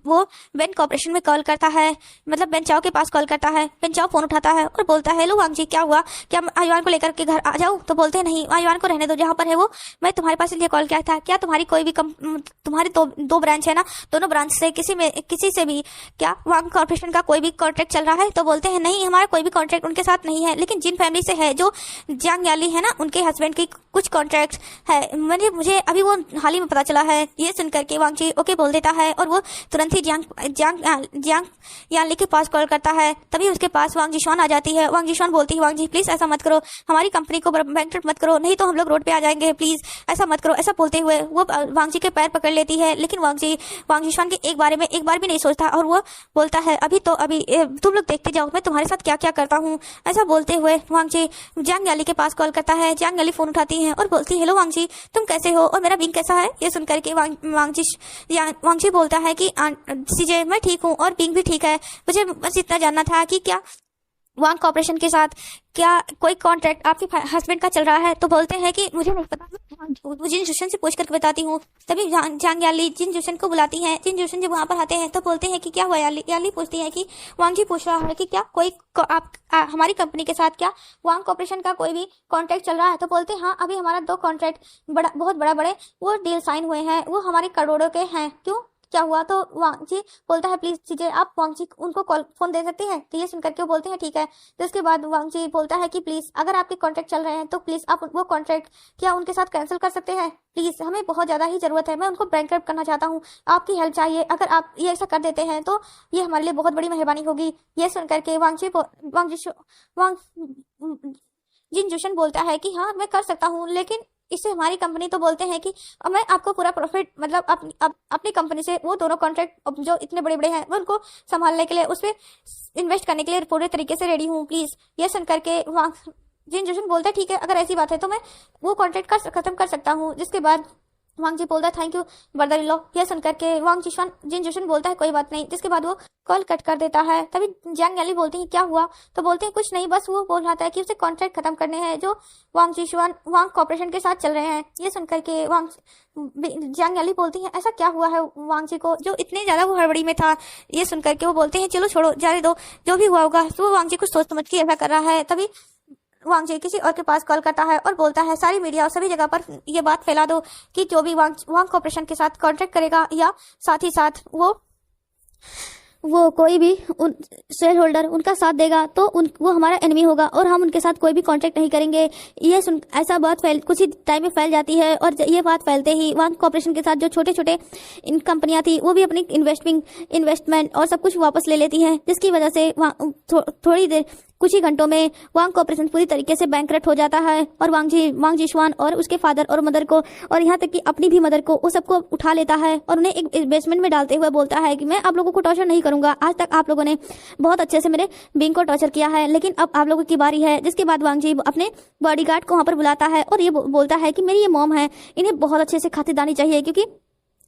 वो बेन कॉर्पोरेशन में कॉल करता है, मतलब बेन चाओ के पास कॉल करता है। बेन चाओ फोन उठाता है और बोलता है हेलो वांगजी क्या हुआ, क्या मैं आयुआन को लेकर के घर आ जाऊं? तो बोलते हैं नहीं, आयुआन को रहने दो जहां पर है वो, मैं तुम्हारे पास इसलिए कॉल किया था। क्या तुम्हारी कोई भी तुम्हारे दो ब्रांच है ना, दोनों ब्रांच से किसी से भी क्या वांग कॉर्पोरेशन का कोई भी कॉन्ट्रैक्ट चल रहा है? तो बोलते हैं नहीं, हमारा कोई भी कॉन्ट्रैक्ट उनके साथ नहीं है, लेकिन जिन फैमिली से है, जो जियांग याली है ना, उनके हस्बैंड की कुछ कॉन्ट्रैक्ट है, मुझे अभी वो हाल ही में पता चला है। ये सुनकर के वांगजी ओके बोल देता है और वो तुरंत ही जियांग याली के पास कॉल करता है। तभी उसके पास वांग जिशान आ जाती है। वांग जिशान बोलती है वांगजी प्लीज ऐसा मत करो, हमारी कंपनी को बैंकरप्ट मत करो, नहीं तो हम लोग रोड पे आ जाएंगे, प्लीज ऐसा मत करो। ऐसा बोलते हुए वो वांगजी के पैर पकड़ लेती है, लेकिन वांग जिशान के एक बारे में एक बार भी नहीं सोचता और वो बोलता है अभी तुम लोग देखते जाओ मैं तुम्हारे साथ क्या क्या करता हूँ। ऐसा बोलते हुए वांगजी जियांग याली के पास कॉल करता है। जियांग याली फोन उठाती है और बोलती है हेलो वांगजी तुम कैसे हो और मेरा बिंग कैसा है? ये सुनकर के वांगजी बोलता है कि सीजे मैं ठीक हूँ और बिंग भी ठीक है, मुझे बस इतना जानना था कि क्या वांग कॉर्पोरेशन के साथ क्या कोई कॉन्ट्रैक्ट आपके हस्बैंड का चल रहा है? तो बोलते हैं कि मुझे नहीं पता, जिन जोशन से पूछ करके बताती हूँ। तभी जियांग याली जिन जोशन को बुलाती हैं। जिन जोशन जब वहां पर आते हैं तो बोलते हैं कि क्या हुआ? याली पूछती है कि वांगजी पूछ रहा है कि क्या कोई हमारी कंपनी के साथ क्या वांग कॉर्पोरेशन का कोई भी कॉन्ट्रैक्ट चल रहा है? तो बोलते हैं हाँ, अभी हमारा 2 कॉन्ट्रैक्ट बहुत बड़े वो डील साइन हुए हैं, वो हमारे करोड़ों के हैं। क्यों, क्या हुआ? तो वांगजी बोलता है प्लीज चीजें आप वांगजी उनको फोन दे सकती हैं? तो ये सुनकर के वो बोलते हैं ठीक है। तो इसके बाद वांगजी बोलता है कि प्लीज अगर आपके कॉन्ट्रैक्ट चल रहे हैं तो प्लीज आप वो कॉन्ट्रैक्ट क्या उनके साथ कैंसिल कर सकते हैं? प्लीज हमें बहुत ज्यादा ही जरूरत है, मैं उनको बैंकरप्ट करना चाहता हूँ, आपकी हेल्प चाहिए। अगर आप ये ऐसा कर देते हैं तो ये हमारे लिए बहुत बड़ी मेहरबानी होगी। ये सुनकर के जिन जोशन बोलता है कि हाँ मैं कर सकता हूँ, लेकिन इससे हमारी कंपनी, तो बोलते हैं कि मैं आपको पूरा प्रॉफिट मतलब अपनी कंपनी से वो दोनों कॉन्ट्रैक्ट जो इतने बड़े बड़े हैं मैं उनको संभालने के लिए उस पर इन्वेस्ट करने के लिए पूरे तरीके से रेडी हूँ प्लीज। ये सुन करके जिन जोशन बोलता है ठीक है, अगर ऐसी बात है तो मैं वो कॉन्ट्रैक्ट खत्म कर सकता हूँ। जिसके बाद वांगजी बोलता है thank you brother in law. यह सुनकर के जिन जोशन बोलता है कोई बात नहीं। जिसके बाद वो कॉल कट कर देता है। तभी जियांग याली बोलती है क्या हुआ? तो बोलते हैं कुछ नहीं, बस वो बोल रहा था कि उसे कॉन्ट्रैक्ट खत्म करने हैं जो वांग कॉर्पोरेशन के साथ चल रहे हैं। ये सुनकर के जियांग याली बोलती है ऐसा क्या हुआ है वांगजी को जो इतने ज्यादा वो हड़बड़ी में था? ये सुनकर के वो बोलते हैं चलो छोड़ो जाने दो, जो भी हुआ होगा। तो वांगजी कुछ सोच समझ के ऐसा कर रहा है। तभी वांगजी किसी और के पास कॉल करता है और बोलता है सारी मीडिया और सभी जगह पर ये बात फैला दो कि जो भी वांग कॉर्पोरेशन के साथ कॉन्ट्रैक्ट करेगा या साथ ही साथ वो कोई भी शेयर होल्डर उनका साथ देगा तो वो हमारा एनिमी होगा और हम उनके साथ कोई भी कॉन्ट्रैक्ट नहीं करेंगे। ये ऐसा बात कुछ ही टाइम में फैल जाती है और ये बात फैलते ही वांग कॉर्पोरेशन के साथ जो छोटे छोटे इन कंपनियां थी वो भी अपनी इन्वेस्टमेंट और सब कुछ वापस ले लेती हैं, जिसकी वजह से थोड़ी देर कुछ ही घंटों में वांग कॉर्पोरेशन पूरी तरीके से बैंकरप्ट हो जाता है और वांग जिशान और उसके फादर और मदर को और यहाँ तक कि अपनी भी मदर को वो सबको उठा लेता है और उन्हें एक बेसमेंट में डालते हुए बोलता है कि मैं आप लोगों को टॉर्चर नहीं करूंगा, आज तक आप लोगों ने बहुत अच्छे से मेरे बिंग को टॉर्चर किया है, लेकिन अब आप लोगों की बारी है। जिसके बाद वांगजी अपने बॉडीगार्ड को वहां पर बुलाता है और ये बोलता है कि मेरी ये मॉम है, इन्हें बहुत अच्छे से खातिरदारी चाहिए क्योंकि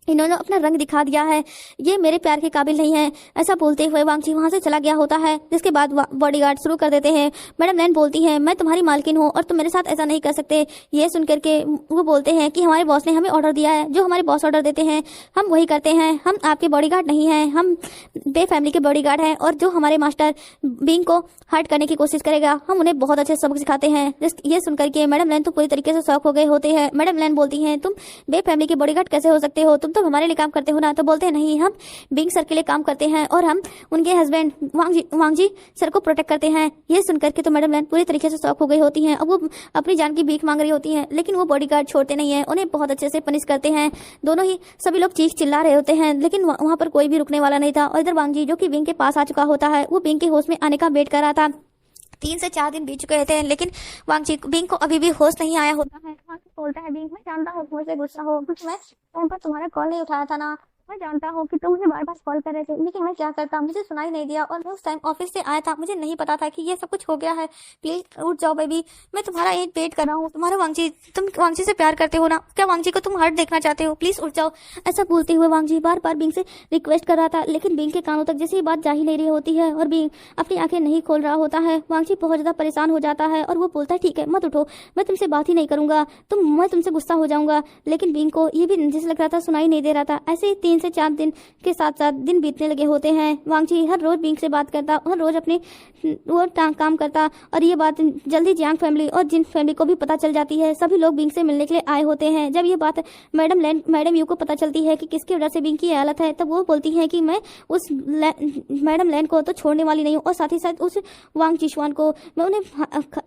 इन्होंने अपना रंग दिखा दिया है, ये मेरे प्यार के काबिल नहीं है। ऐसा बोलते हुए वांगजी वहां से चला गया होता है। जिसके बाद बॉडीगार्ड शुरू कर देते हैं। मैडम लैन बोलती है मैं तुम्हारी मालकिन हूँ और तुम मेरे साथ ऐसा नहीं कर सकते। ये सुनकर के वो बोलते हैं कि हमारे बॉस ने हमें ऑर्डर दिया है, जो हमारे बॉस ऑर्डर देते हैं हम वही करते हैं, हम आपके बॉडीगार्ड नहीं हैं, हम बे फैमिली के बॉडीगार्ड हैं और जो हमारे मास्टर बिंग को हर्ट करने की कोशिश करेगा हम उन्हें बहुत अच्छे सबक सिखाते हैं। ये सुनकर के मैडम लैन तो पूरी तरीके से शॉक हो गए होते हैं। मैडम लैन बोलती है तुम बे फैमिली के बॉडीगार्ड कैसे हो सकते हो, तुम तो हमारे लिए काम करते हो ना? तो बोलते हैं नहीं, हम बिंग सर के लिए काम करते हैं और हम उनके हस्बैंड वांगजी सर को प्रोटेक्ट करते हैं। ये सुनकर के तो मैडम लैन पूरी तरीके से शॉक हो गई होती हैं। अब वो अपनी जान की भीख मांग रही होती हैं, लेकिन वो बॉडीगार्ड छोड़ते नहीं है, उन्हें बहुत अच्छे से पनिश करते हैं। दोनों ही सभी लोग चीख चिल्ला रहे होते हैं, लेकिन वहां पर कोई भी रुकने वाला नहीं था। और इधर वांगजी जो कि बिंग के पास आ चुका होता है, वो बिंग के होश में आने का वेट कर रहा था। 3 से 4 दिन बीत चुके रहते हैं, लेकिन वांगजी बिंग को अभी भी होश नहीं आया होता है। वांगजी बोलता है, बिंग मैं जानता हूँ मुझसे गुस्सा हो, कुछ मैं टाइम पर तुम्हारा कॉल नहीं उठाया था ना, मैं जानता हूँ कि तुम मुझे बार बार कॉल कर रहे थे, लेकिन मैं क्या करता, मुझे सुनाई नहीं दिया और मैं उस टाइम ऑफिस से आया था, मुझे नहीं पता था कि ये सब कुछ हो गया है। प्लीज उठ जाओ बेबी, मैं तुम्हारा एक वेट कर रहा हूँ। तुम्हारा वांगजी, तुम वांगजी से प्यार करते हो ना, क्या वांगजी को तुम हर्ट देखना चाहते हो? प्लीज उठ जाओ। ऐसा बोलते हुए वांगजी बार बार बिंग से रिक्वेस्ट कर रहा था, लेकिन बिंग के कानों तक जैसे ये बात जा ही नहीं रही होती है और बिंग अपनी आंखें नहीं खोल रहा होता है। वांगजी बहुत ज्यादा परेशान हो जाता है और वो बोलता है, ठीक है मत उठो, मैं तुमसे बात ही नहीं करूंगा, मैं तुमसे गुस्सा हो जाऊंगा। लेकिन बिंग को ये भी जैसे लग रहा था सुनाई नहीं दे रहा था। ऐसे ही 3 से 4 दिन के साथ साथ दिन बीतने लगे होते हैं। वांगजी हर रोज बिंग से बात करता, हर रोज अपने वो काम करता और ये बात जल्दी जियांग फैमिली और जिन फैमिली को भी पता चल जाती है। सभी लोग बिंग से मिलने के लिए आए होते हैं। जब ये बात मैडम यू को पता चलती है कि किसकी वजह से बिंग की हालत है, तब वो बोलती है कि मैं उस मैडम लैन को तो छोड़ने वाली नहीं हूँ और साथ ही साथ उस वांग जिशवान को मैं उन्हें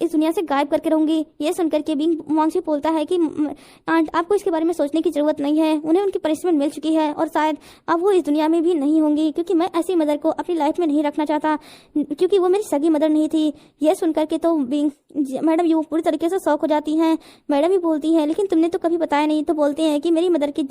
इस दुनिया से गायब करके रहूंगी। ये सुनकर के बिंग वांग से बोलता है कि आंट आपको इसके बारे में सोचने की जरूरत नहीं है, उन्हें उनकी पनिशमेंट मिल चुकी है और शायद अब वो इस दुनिया में भी नहीं होंगी, क्योंकि मैं ऐसी मदर को अपनी लाइफ में नहीं रखना चाहता, क्योंकि वो मेरी सगी मदर नहीं थी। यह सुनकर के तो बिंग मैडम यू पूरी तरीके से शॉक हो जाती हैं। मैडम ही बोलती हैं, लेकिन तुमने तो कभी बताया नहीं। तो बोलते हैं कि मेरी मदर की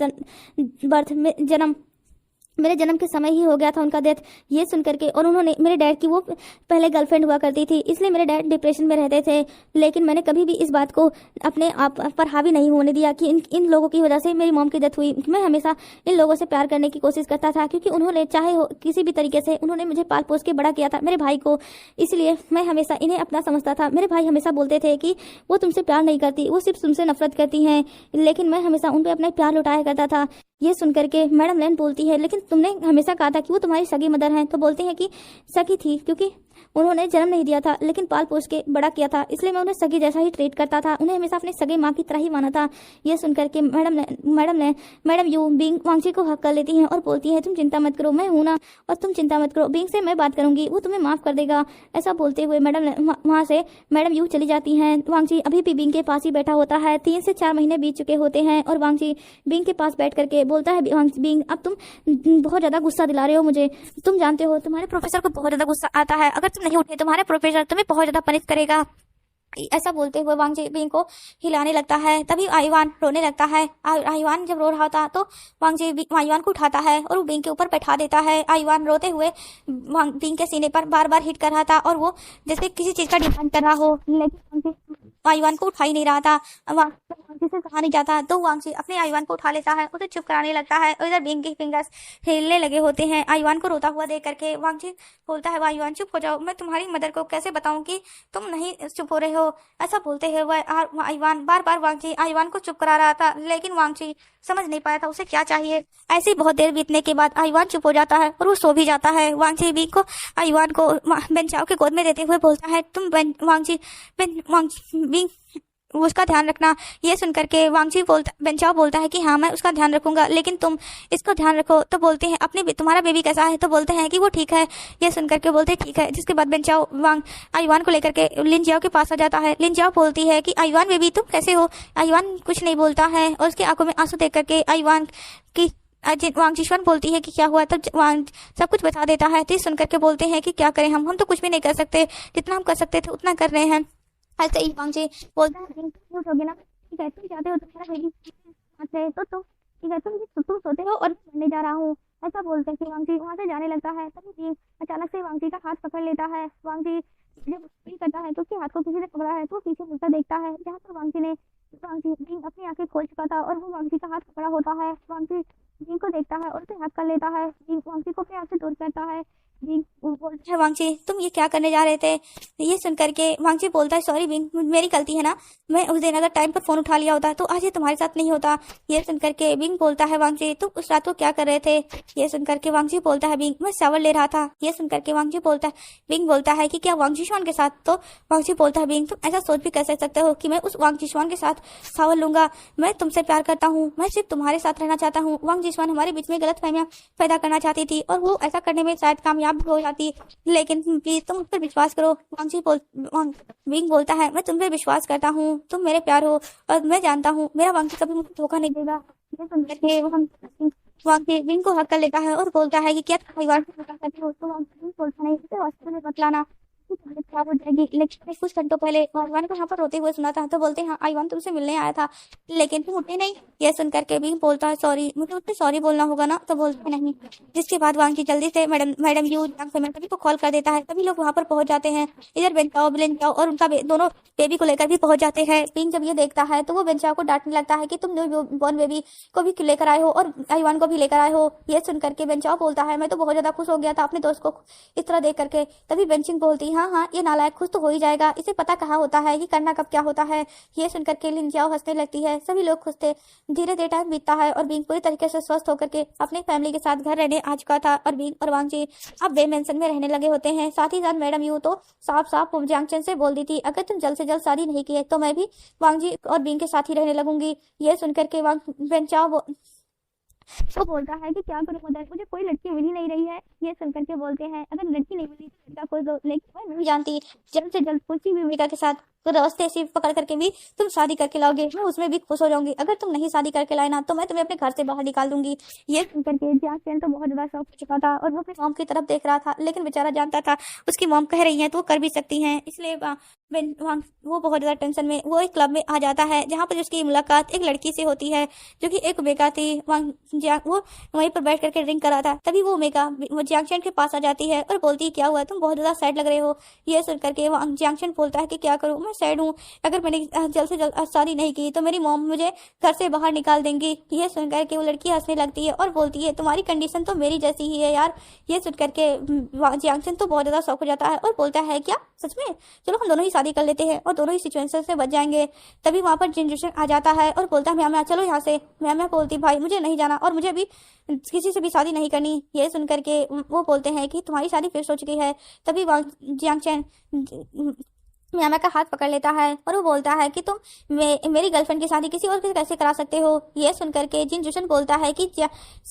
मेरे जन्म के समय ही हो गया था उनका डेथ। ये सुन करके, और उन्होंने मेरे डैड की वो पहले गर्लफ्रेंड हुआ करती थी, इसलिए मेरे डैड डिप्रेशन में रहते थे। लेकिन मैंने कभी भी इस बात को अपने आप पर हावी नहीं होने दिया कि इन लोगों की वजह से मेरी मॉम की डेथ हुई। मैं हमेशा इन लोगों से प्यार करने की कोशिश करता था, क्योंकि उन्होंने चाहे हो किसी भी तरीके से उन्होंने मुझे पाल पोस के बड़ा किया था, मेरे भाई को, इसलिए मैं हमेशा इन्हें अपना समझता था। मेरे भाई हमेशा बोलते थे कि वो तुमसे प्यार नहीं करती, वो सिर्फ तुमसे नफरत करती हैं, लेकिन मैं हमेशा उन पर अपना प्यार लुटाया करता था। ये सुनकर के मैडम लैन बोलती है, लेकिन तुमने हमेशा कहा था कि वो तुम्हारी सगी मदर हैं। तो बोलते हैं कि सगी थी, क्योंकि उन्होंने जन्म नहीं दिया था लेकिन पाल पोस के बड़ा किया था, इसलिए मैं उन्हें सगी जैसा ही ट्रीट करता था, उन्हें हमेशा अपनी सगी माँ की तरह ही माना था। ये सुनकर के मैडम यू बिंग वांगजी को हक कर लेती हैं और बोलती है, तुम चिंता मत करो, मैं हूं ना, और तुम चिंता मत करो, बिंग से मैं बात करूंगी, वो तुम्हें माफ कर देगा। ऐसा बोलते हुए वहाँ से मैडम यू चली जाती हैं। वांगजी अभी भी बिंग के पास ही बैठा होता है। 3 से 4 महीने बीत चुके होते हैं और वांगजी बिंग के पास बैठ करके बोलता है, बिंग अब तुम बहुत ज्यादा गुस्सा दिला रहे हो मुझे, तुम जानते हो तुम्हारे प्रोफेसर को बहुत ज्यादा गुस्सा आता है, अगर तुम नहीं उठे तुम्हारे प्रोफेसर तुम्हें बहुत ज्यादा पनिश करेगा। ऐसा बोलते हुए वांगजी बिंग को हिलाने लगता है। तभी आईवान रोने लगता है। आईवान जब रो रहा था तो वांगजी आईवान को उठाता है और वो बिंग के ऊपर बैठा देता है। आईवान रोते हुए बिंग के सीने पर बार बार हिट कर रहा था और वो जैसे किसी चीज का डिमांड कर रहा हो, लेकिन आईवान को उठा ही नहीं रहा था। वांगजी से कहा नहीं जाता तो वांगजी अपने आईवान को उठा लेता है, उसे चुप कराने लगता है और इधर बिंग के फिंगर्स हिलने लगे होते हैं। आईवान को रोता हुआ देख करके वांगजी बोलता है, आईवान चुप हो जाओ, मैं तुम्हारी मदर को कैसे बताऊं कि तुम नहीं चुप हो रहे हो। ऐसा बोलते हुए आईवान बार बार वांगजी आईवान को चुप करा रहा था, लेकिन वांगजी समझ नहीं पाया था उसे क्या चाहिए। ऐसी बहुत देर बीतने के बाद आईवान चुप हो जाता है और वो सो भी जाता है। वांगजी बिंग को आईवान को बेंचाओ के गोद में देते हुए बोलता है, तुम वांगजी बिंग उसका ध्यान रखना। ये सुनकर के बेंचाओ बोलता है कि हाँ मैं उसका ध्यान रखूंगा, लेकिन तुम इसको ध्यान रखो। तो बोलते हैं अपने तुम्हारा बेबी कैसा है? तो बोलते हैं कि वो ठीक है। ये सुनकर के बोलते हैं ठीक है। जिसके बाद बेंचाओ आईवान को लेकर के लिनजियाओ के पास आ जाता है। लिनजियाओ बोलती है कि आईवान बेबी तुम कैसे हो? आईवान कुछ नहीं बोलता है और उसकी आंखों में आंसू देख करके आईवान की वांग जिशवान बोलती है कि क्या हुआ, तब वांग सब कुछ बता देता है। तो सुनकर के बोलते हैं कि क्या करें, हम तो कुछ भी नहीं कर सकते, जितना हम कर सकते थे उतना कर रहे हैं। ऐसे ही वांगजी बोलता है, उठोगे ना, ठीक है तुम चाहते हो तुम्हारा बेबी तो ठीक है, तुम सोते हो और मैं बनने जा रहा हूँ। ऐसा बोलते हैं कि वांगजी वहाँ से जाने लगता है। तभी अचानक से वांगजी का हाथ पकड़ लेता है। वांगजी जब फील करता है तो उसके हाथ को किसी ने पकड़ा है, तो पीछे मुड़कर देखता है जहाँ पर वांगजी अपनी आंखें खोल चुका था और वो वांगजी का हाथ पकड़ा होता है। वांगजी बिंग को देखता है और उसे हाथ कर लेता है। बिंग वांगजी को अपने हाथ से दूर करता है। बिंग बोलता है, वांगजी तुम ये क्या करने जा रहे थे? ये सुनकर के वांगजी बोलता है, सॉरी बिंग मेरी गलती है ना, मैं उस दिन अगर टाइम पर फोन उठा लिया होता तो आज ये तुम्हारे साथ नहीं होता। ये सुनकर के बिंग बोलता है, वांगजी तुम उस रात को क्या कर रहे थे? ये सुनकर के वांगजी बोलता है, बिंग मैं शावर ले रहा था। ये सुनकर के बिंग बोलता है कि क्या वांग जिशवान के साथ? तो वांगजी बोलता है, बिंग तुम ऐसा सोच भी कैसे सकते हो कि मैं उस वांग जिशवान के साथ शावर लूंगा? मैं तुमसे प्यार करता हूँ, मैं सिर्फ तुम्हारे साथ रहना चाहता हूँ। वांग जिशवान हमारे बीच में गलत फहमियां पैदा करना चाहती थी और वो ऐसा करने में शायद कामयाब भी हो जाती, लेकिन प्लीज तुम उस पर विश्वास करो। बिंग बोलता है, मैं तुम पर विश्वास करता हूँ, तुम मेरे प्यार हो और मैं जानता हूँ मेरा वांगजी कभी मुझे धोखा नहीं देगा। ये सुनकर के वांगजी बिंग को हक कर लेता है और बोलता है कि क्या तुम परिवार से धोखा करते हो? तो वांगजी बोलता नहीं, इसे हॉस्पिटल में मत लाना, तबीयत खराब हो जाएगी। लेकिन कुछ घंटों पहले आईवान को यहाँ पर रोते हुए सुना था, तो बोलते हैं हाँ आईवान तुमसे मिलने आया था लेकिन तुम उठे नहीं। यह सुन करके भी बोलता है सॉरी, मुझे उठे सॉरी बोलना होगा ना, तो बोलते नहीं। जिसके बाद वांग जी जल्दी से मैडम मैडम यू सभी को कॉल कर देता है। सभी लोग वहाँ पर पहुंच जाते हैं। इधर बेंचाओ बिलेंचाओ और उनका दोनों बेबी को लेकर भी पहुंच जाते हैं। पिंक जब ये देखता है तो वो बेंचाओ को डांटने लगता है कि तुम न्यू बॉर्न बेबी को भी लेकर आए हो और आईवान को भी लेकर आए हो। ये सुन करके बेंचाओ बोलता है मैं तो बहुत ज्यादा खुश हो गया था अपने दोस्त को इस तरह देख करके। तभी बेंचिंग बोलती हाँ हाँ ये नालायक खुश तो हो ही जाएगा, इसे पता कहाँ होता है कि करना कब क्या होता है। ये सुनकर के लिंजियाओ हंसने लगती है। सभी लोग खुश थे। धीरे धीरे टाइम बीतता है और बिंग पूरी तरीके से स्वस्थ होकर के अपनी फैमिली के साथ घर रहने आ चुका था और बिंग और वांग जी अब बे मेंशन में रहने लगे होते हैं। साथ ही साथ मैडम यू तो साफ साफ जियांगचन से बोल दी थी अगर तुम जल्द से जल्द शादी नहीं किए तो मैं भी वांग जी और बिंग के साथ ही रहने लगूंगी। ये सुनकर के वांग बेंचाओ वो बोलता है कि क्या करूं मदर, मुझे कोई लड़की मिल ही नहीं रही है। ये सुनकर के बोलते हैं अगर लड़की नहीं मिली तो लड़का खोज दो, लेकिन मैं नहीं जानती जल्द से जल्द किसी भी भूमिका के साथ तो रास्ते से पकड़ करके भी तुम शादी करके लाओगे, मैं उसमें भी खुश हो जाऊंगी। अगर तुम नहीं शादी करके लाए ना तो मैं तुम्हें अपने घर से बाहर निकाल दूंगी। ये सुनकर के जैक्सन तो बहुत ज्यादा शौक हो चुका था और वो अपनी मॉम की तरफ देख रहा था, लेकिन बेचारा जानता था उसकी मॉम कह रही है तो वो कर भी सकती है। इसलिए वो बहुत ज्यादा टेंशन में वो एक क्लब में आ जाता है जहाँ पर उसकी मुलाकात एक लड़की से होती है जो कि एक ओमेगा थी। वो वहीं पर बैठ करके ड्रिंक कर रहा था। तभी वो ओमेगा वो जियांगचन के पास आ जाती है और बोलती है क्या हुआ, तुम बहुत ज्यादा सैड लग रहे हो। ये सुन करके जियांगचन बोलता है कि क्या करूं, मैं सैड हूँ, अगर मैंने जल्द से जल्द शादी नहीं की तो मेरी मॉम मुझे घर से बाहर निकाल देंगी। ये सुन करके वो लड़की हंसने लगती है और बोलती है तुम्हारी कंडीशन तो मेरी जैसी ही है यार। ये सुन करके जियांगचन तो बहुत ज्यादा शौक हो जाता है और बोलता है क्या सच में, चलो हम दोनों ही शादी कर लेते हैं और दोनों ही सिचुएशन से बच जाएंगे। तभी वहां पर जिनजुशन आ जाता है और बोलता है म्या चलो यहाँ से। म्या बोलती भाई मुझे नहीं जाना और मुझे भी किसी से भी शादी नहीं करनी। ये सुन करके वो बोलते हैं कि तुम्हारी शादी फिक्स हो चुकी है। तभी जियांगचन म्यामा का हाथ पकड़ लेता है और वो बोलता है कि तुम मेरी गर्लफ्रेंड की शादी किसी और से कैसे करा सकते हो। ये सुनकर के जिन जुशन बोलता है कि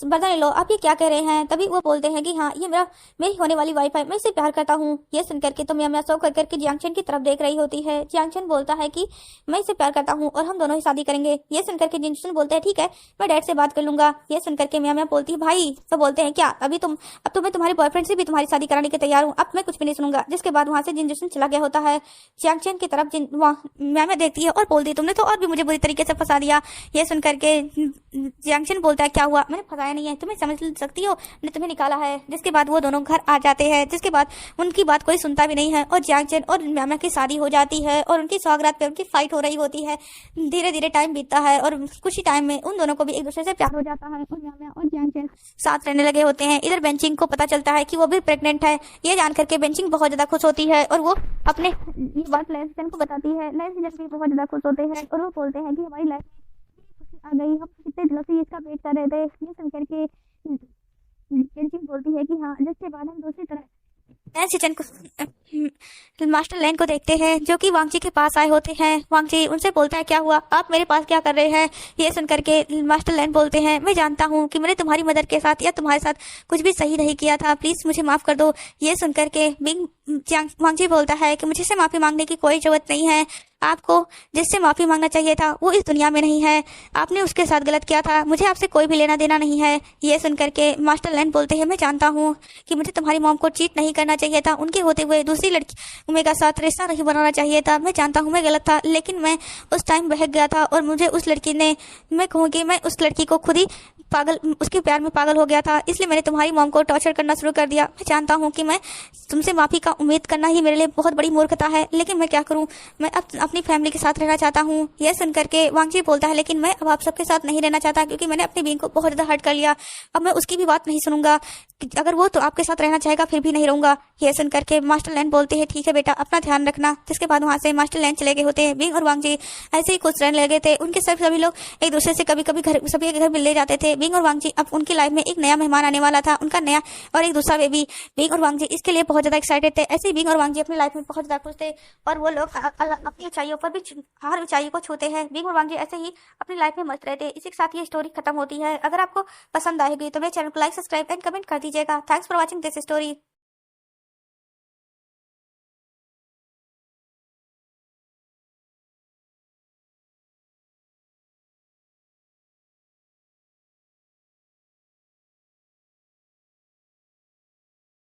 बता लो आप ये क्या कह रहे हैं। तभी वो बोलते हैं कि हाँ ये मेरी होने वाली वाइफ है, मैं इससे प्यार करता हूँ। ये सुनकर के तो म्यामा शौक कर करके जियांगचन की तरफ देख रही होती है। जियांगचन बोलता है कि मैं इससे प्यार करता हूँ और हम दोनों ही शादी करेंगे। ये सुनकर के जिन जुशन बोलते हैं ठीक है मैं डैड से बात कर लूंगा। ये सुनकर के म्यामा बोलती है भाई, तो बोलते हैं क्या अब तो मैं तुम्हारे बॉयफ्रेंड से भी तुम्हारी शादी कराने के तैयार हूँ, अब मैं कुछ भी नहीं सुनूंगा। जिसके बाद वहां से जिन जुशन चला गया होता है। जियांगचन की तरफ मैम देखती है और बोलती है तुमने तो और भी मुझे बुरी तरीके से फंसा दिया। ये सुनकर के जियांगचन बोलता है क्या हुआ, मैंने फंसाया नहीं है, तुम्हें समझ सकती हो, मैंने तुम्हें निकाला है। जिसके बाद वो दोनों घर आ जाते हैं। जिसके बाद उनकी बात कोई सुनता भी नहीं है और जियांगचन और मैम की शादी हो जाती है और उनकी सौगात पे उनकी फाइट हो रही होती है। धीरे धीरे टाइम बीतता है और कुछ ही टाइम में उन दोनों को भी एक दूसरे से प्यार हो जाता है और मैम और जियांगचन साथ रहने लगे होते हैं। इधर बेंचिंग को पता चलता है कि वो भी प्रेग्नेंट है। ये जानकर के बेंचिंग बहुत ज्यादा खुश होती है और वो अपने ये बात लेंसन को बताती है। लेंसन भी बहुत ज्यादा खुश होते हैं और वो बोलते हैं कि हमारी लाइफ में खुशी आ गई, हम कितने दिनों से इसका वेट कर रहे थे। ये सुनकर के बेंचिंग बोलती है कि हाँ। जिसके बाद हम दूसरी तरफ सिचन को मास्टर लैन को देखते हैं जो कि वांगजी के पास आए होते हैं। वांगजी उनसे बोलता है क्या हुआ, आप मेरे पास क्या कर रहे हैं। ये सुनकर के मास्टर लैन बोलते हैं मैं जानता हूँ कि मैंने तुम्हारी मदर के साथ या तुम्हारे साथ कुछ भी सही नहीं किया था, प्लीज मुझे माफ कर दो। ये सुनकर के वांगजी बोलता है कि मुझे से माफी मांगने की कोई जरूरत नहीं है, आपको जिससे माफी मांगना चाहिए था वो इस दुनिया में नहीं है, आपने उसके साथ गलत किया था, मुझे आपसे कोई भी लेना देना नहीं है। ये सुनकर के मास्टर लैन बोलते हैं मैं जानता हूँ कि मुझे तुम्हारी मॉम को चीट नहीं करना चाहिए था, उनके होते हुए दूसरी लड़की मेरे साथ रिश्ता नहीं बनाना चाहिए था। मैं जानता हूँ मैं गलत था, लेकिन मैं उस टाइम बहक गया था और मुझे उस लड़की ने, मैं कहूँगी मैं उस लड़की को खुद ही पागल, उसके प्यार में पागल हो गया था, इसलिए मैंने तुम्हारी मॉम को टॉर्चर करना शुरू कर दिया। मैं जानता हूँ कि मैं तुमसे माफी का उम्मीद करना ही मेरे लिए बहुत बड़ी मूर्खता है, लेकिन मैं क्या करूँ, मैं अब अपनी फैमिली के साथ रहना चाहता हूँ। यह सुनकर के वांगजी बोलता है लेकिन मैं अब आप सबके साथ नहीं रहना चाहता क्योंकि मैंने अपनी बींग को बहुत ज्यादा हर्ट कर लिया, अब मैं उसकी भी बात नहीं सुनूंगा, अगर वो तो आपके साथ रहना चाहेगा फिर भी नहीं रहूंगा। यह सुनकर के मास्टर लैन बोलते हैं ठीक है बेटा अपना ध्यान रखना। जिसके बाद वहां से मास्टर लैन चले गए होते हैं। बिंग और वांगजी ऐसे ही खुश रहने लगे थे। उनके सभी लोग एक दूसरे से कभी कभी सभी के घर मिलने जाते थे। बिंग और वांगजी अब उनकी लाइफ में एक नया मेहमान आने वाला था, उनका नया और एक दूसरा बेबी। बिंग और वांगजी इसके लिए बहुत ज्यादा एक्साइटेड थे। ऐसे ही बिंग और वांगजी अपनी लाइफ में बहुत ज्यादा खुश थे और वो लोग अपनी ऊंचाइयों पर भी हर ऊंचाई को छूते हैं। बिंग और वांगजी ऐसे ही अपनी लाइफ में मस्त रहते। इसी के साथ ये स्टोरी खत्म होती है। अगर आपको पसंद आएगी तो मेरे चैनल को लाइक, सब्सक्राइब एंड कमेंट कर दीजिएगा। Thanks for watching this story.